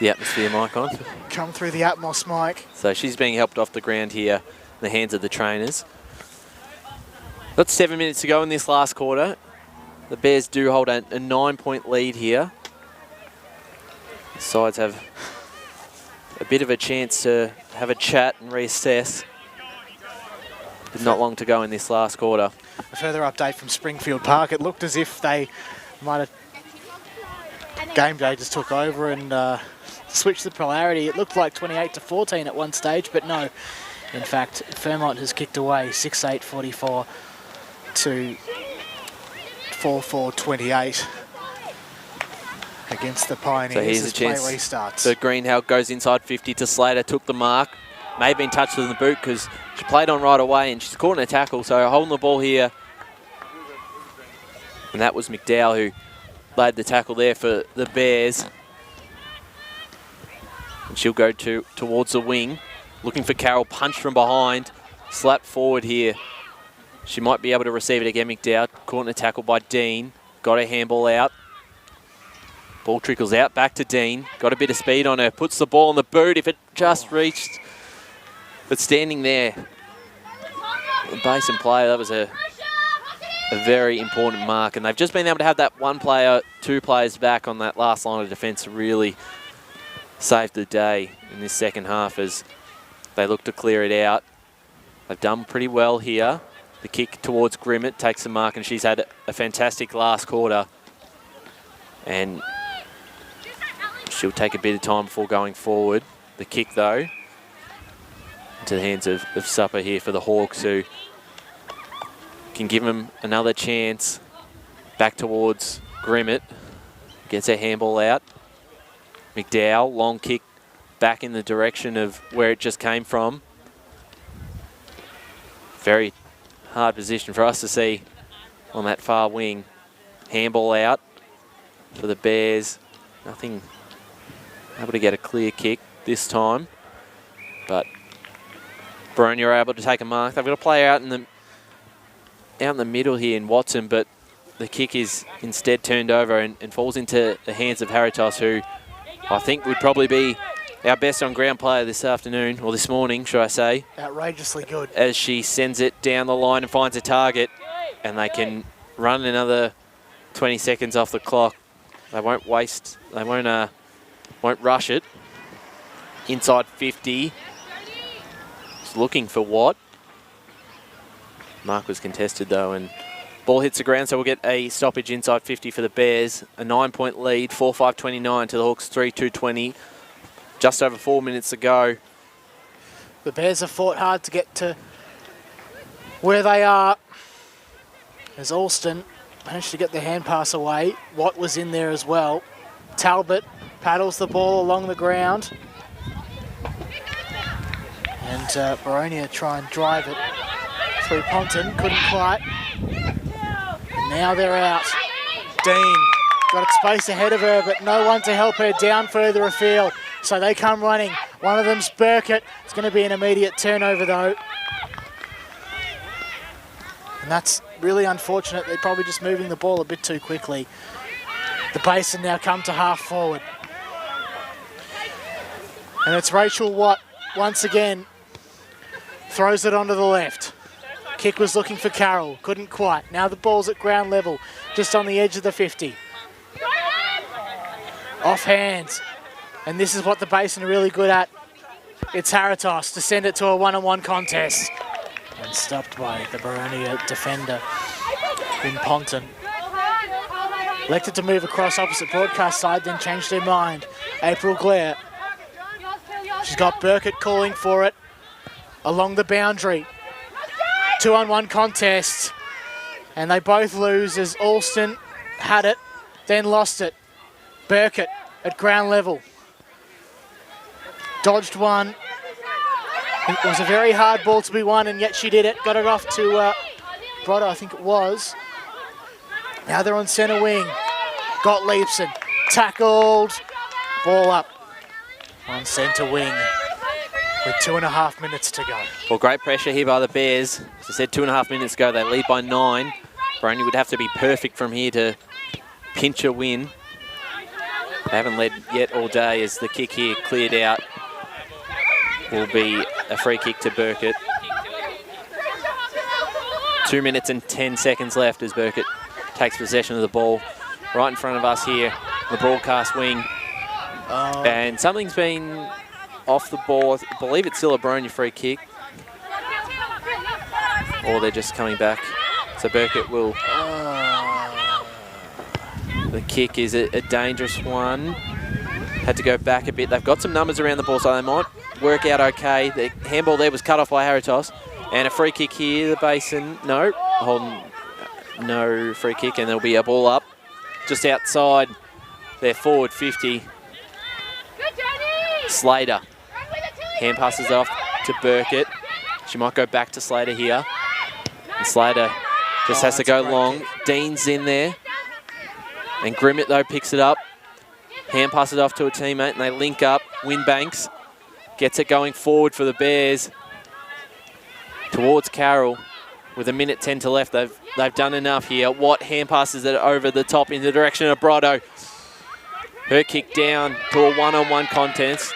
atmosphere mic on. Come through the Atmos mic. So she's being helped off the ground here in the hands of the trainers. Got 7 minutes to go in this last quarter. The Bears do hold a 9-point lead here. The sides have a bit of a chance to have a chat and reassess. But not long to go in this last quarter. A further update from Springfield Park. It looked as if they might have... Game day just took over and switched the polarity. It looked like 28-14 at one stage, but no. In fact, Fairmont has kicked away 6-8-44 to 4-4-28 against the Pioneers. So here's as a chance. Play restarts. The Greenhouse goes inside 50 to Slater, took the mark. May have been touched in the boot because she played on right away and she's caught in a tackle, so holding the ball here. And that was McDowell who laid the tackle there for the Bears. And she'll go towards the wing, looking for Carroll, punch from behind, slap forward here. She might be able to receive it again, McDowell. Caught in a tackle by Dean, got her handball out. Ball trickles out, back to Dean. Got a bit of speed on her, puts the ball on the boot if it just reached. But standing there, the Basin player, that was a very important mark. And they've just been able to have that one player, two players back on that last line of defence to really save the day in this second half as they look to clear it out. They've done pretty well here. The kick towards Grimmett takes the mark, and she's had a fantastic last quarter. And she'll take a bit of time before going forward. The kick, though, into the hands of Supper here for the Hawks, who can give them another chance. Back towards Grimmett. Gets her handball out. McDowell, long kick back in the direction of where it just came from. Very hard position for us to see on that far wing. Handball out for the Bears. Nothing able to get a clear kick this time, but Boronia are able to take a mark. They've got a player out in the middle here in Watson, but the kick is instead turned over and falls into the hands of Haritos, who I think would probably be our best on-ground player this afternoon, or this morning, should I say. Outrageously good. As she sends it down the line and finds a target, and they can run another 20 seconds off the clock. They won't waste, they won't rush it. Inside 50. Just looking for Watt. Mark was contested though, and ball hits the ground, so we'll get a stoppage inside 50 for the Bears. A 9-point lead, 4-5-29 to the Hawks, 3-2-20. Just over 4 minutes to go. The Bears have fought hard to get to where they are. As Alston managed to get the hand pass away. Watt was in there as well. Talbot paddles the ball along the ground. And Boronia try and drive it through Ponton. Couldn't quite. Now they're out. Dean got space ahead of her, but no one to help her down further afield. So they come running. One of them's Burkett. It's going to be an immediate turnover though. And that's really unfortunate. They're probably just moving the ball a bit too quickly. The Basin now come to half forward. And it's Rachel Watt once again. Throws it onto the left. Kick was looking for Carroll. Couldn't quite. Now the ball's at ground level. Just on the edge of the 50. Off hands. And this is what the Basin are really good at. It's Haritos to send it to a one-on-one contest. And stopped by the Boronia defender in Ponton. Elected to move across opposite broadcast side, then changed her mind. April Glare. She's got Burkett calling for it along the boundary. 2-on-1 contest. And they both lose as Alston had it, then lost it. Burkett at ground level. Dodged one. It was a very hard ball to be won, and yet she did it. Got it off to Brodder, I think it was. Now they're on centre wing. Got Leapson. Tackled. Ball up on centre wing with 2.5 minutes to go. Well, great pressure here by the Bears. As I said, 2.5 minutes ago, they lead by 9. Boronia would have to be perfect from here to pinch a win. They haven't led yet all day as the kick here cleared out. Will be a free kick to Burkett. 2 minutes and 10 seconds left as Burkett takes possession of the ball right in front of us here, the broadcast wing. And something's been off the ball. I believe it's still a Boronia free kick. Or they're just coming back. So Burkett will... The kick is a dangerous one. Had to go back a bit. They've got some numbers around the ball, so they might work out okay. The handball there was cut off by Haritos. And a free kick here, the Basin. No, no free kick, and there'll be a ball up just outside their forward 50. Slater. Hand passes off to Burkett. She might go back to Slater here. And Slater just has to go long. Dean's in there. And Grimmett, though, picks it up. Hand passes off to a teammate, and they link up. Winbanks gets it going forward for the Bears. Towards Carroll. With 1:10 to left, they've done enough here. Watt hand passes it over the top in the direction of Brotto. Her kick down to a one-on-one contest.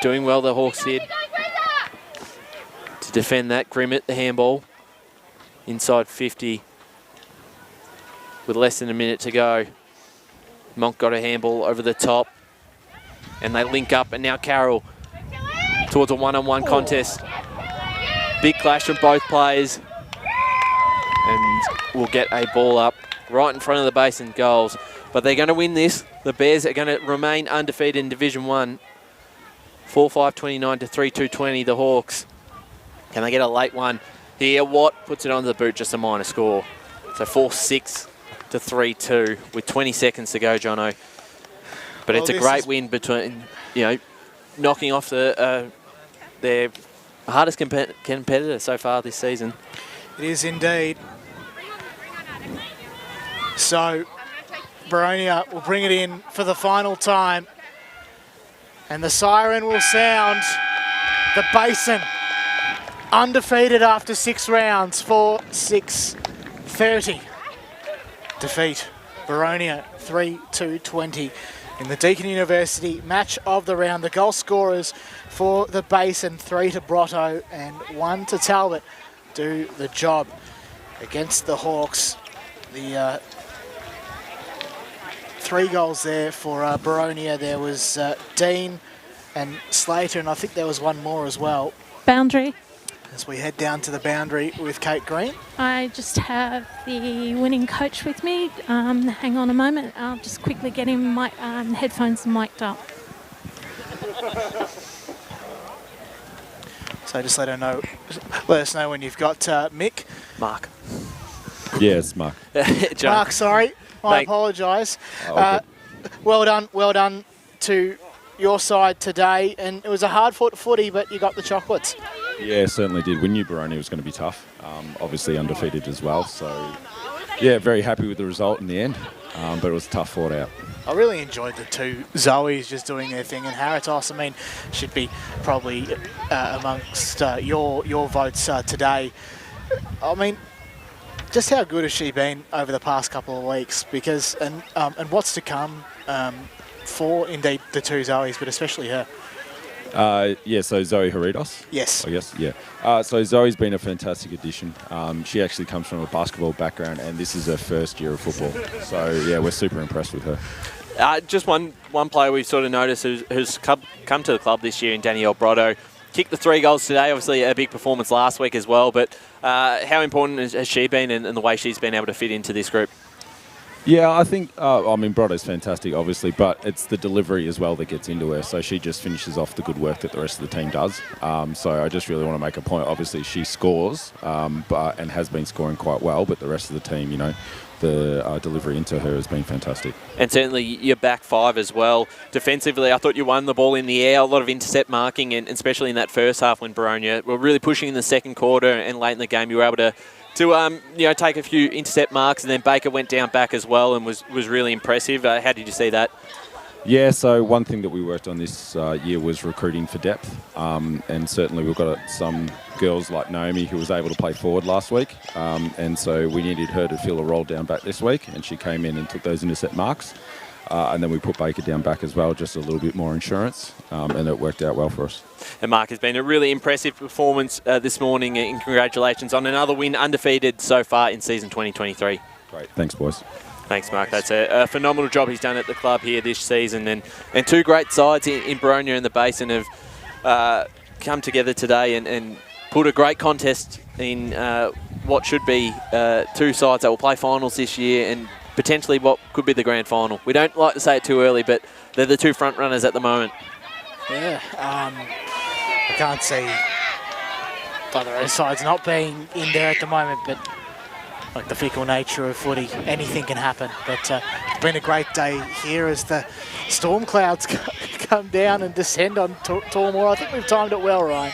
Doing well, the Hawks did. To defend that, Grimmett, the handball. Inside 50. With less than a minute to go. Monk got a handball over the top. And they link up, and now Carroll towards a one-on-one contest. Big clash from both players. And we'll get a ball up right in front of the Basin goals. But they're going to win this. The Bears are going to remain undefeated in Division 1. 4-5-29 to 3-2-20, the Hawks. Can they get a late one here? Watt puts it on the boot, just a minor score. So 4-6 to 3-2 with 20 seconds to go, Jono. But it's a great win between, knocking off their hardest competitor so far this season. It is indeed. So, Boronia will bring it in for the final time. And the siren will sound. The Basin, undefeated after 6 rounds, 4-6-30. Defeat Boronia 3-2-20 in the Deakin University Match of the round. The goal scorers for the Basin, 3 to Brotto and 1 to Talbot, do the job against the Hawks. The 3 goals there for Boronia. There was Dean and Slater, and I think there was one more as well. Boundary. As we head down to the boundary with Kate Green. I just have the winning coach with me. Hang on a moment. I'll just quickly get him my headphones mic'd up. So just let us know when you've got Mick. Mark. Yes, Mark. Mark, sorry. I apologise. Well done to your side today. And it was a hard-fought footy, but you got the chocolates. Yeah, certainly did. We knew Boronia was going to be tough. Obviously undefeated as well. So, yeah, very happy with the result in the end. But it was tough fought out. I really enjoyed the two Zoes just doing their thing. And Haritos, should be probably amongst your votes today. Just how good has she been over the past couple of weeks? Because and what's to come for indeed the two Zoes, but especially her. So Zoe Haritos? Yes. I guess, yeah. So Zoe's been a fantastic addition. She actually comes from a basketball background, and this is her first year of football. So, yeah, we're super impressed with her. Just one player we've sort of noticed who's come to the club this year in Danielle Brotto. Kicked the 3 goals today, obviously a big performance last week as well, but how important has she been and the way she's been able to fit into this group? Yeah, I think, Brotto's fantastic, obviously, but it's the delivery as well that gets into her. So she just finishes off the good work that the rest of the team does. So I just really want to make a point. Obviously, she scores and has been scoring quite well, but the rest of the team, the delivery into her has been fantastic. And certainly your back 5 as well. Defensively, I thought you won the ball in the air, a lot of intercept marking, and especially in that first half when Boronia were really pushing in the second quarter and late in the game, you were able to take a few intercept marks, and then Baker went down back as well and was really impressive. How did you see that? Yeah, so one thing that we worked on this year was recruiting for depth, and certainly we've got some girls like Naomi, who was able to play forward last week, and so we needed her to fill a role down back this week, and she came in and took those intercept marks. And then we put Baker down back as well, just a little bit more insurance, and it worked out well for us. And Mark, has been a really impressive performance this morning, and congratulations on another win, undefeated so far in season 2023. Great, thanks boys. Thanks, Mark. That's a phenomenal job he's done at the club here this season, and two great sides in Boronia and the Basin have come together today and put a great contest in what should be two sides that will play finals this year and potentially what could be the grand final. We don't like to say it too early, but they're the two front runners at the moment. Yeah, I can't see either of those sides not being in there at the moment, but like the fickle nature of footy, anything can happen. But it's been a great day here as the storm clouds come down and descend on Tormore. I think we've timed it well, Ryan.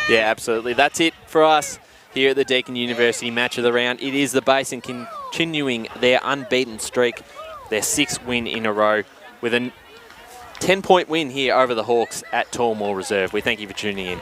Yeah, absolutely. That's it for us here at the Deakin University Match of the Round. It is the Basin continuing their unbeaten streak, their 6th win in a row, with a 10-point win here over the Hawks at Tormore Reserve. We thank you for tuning in.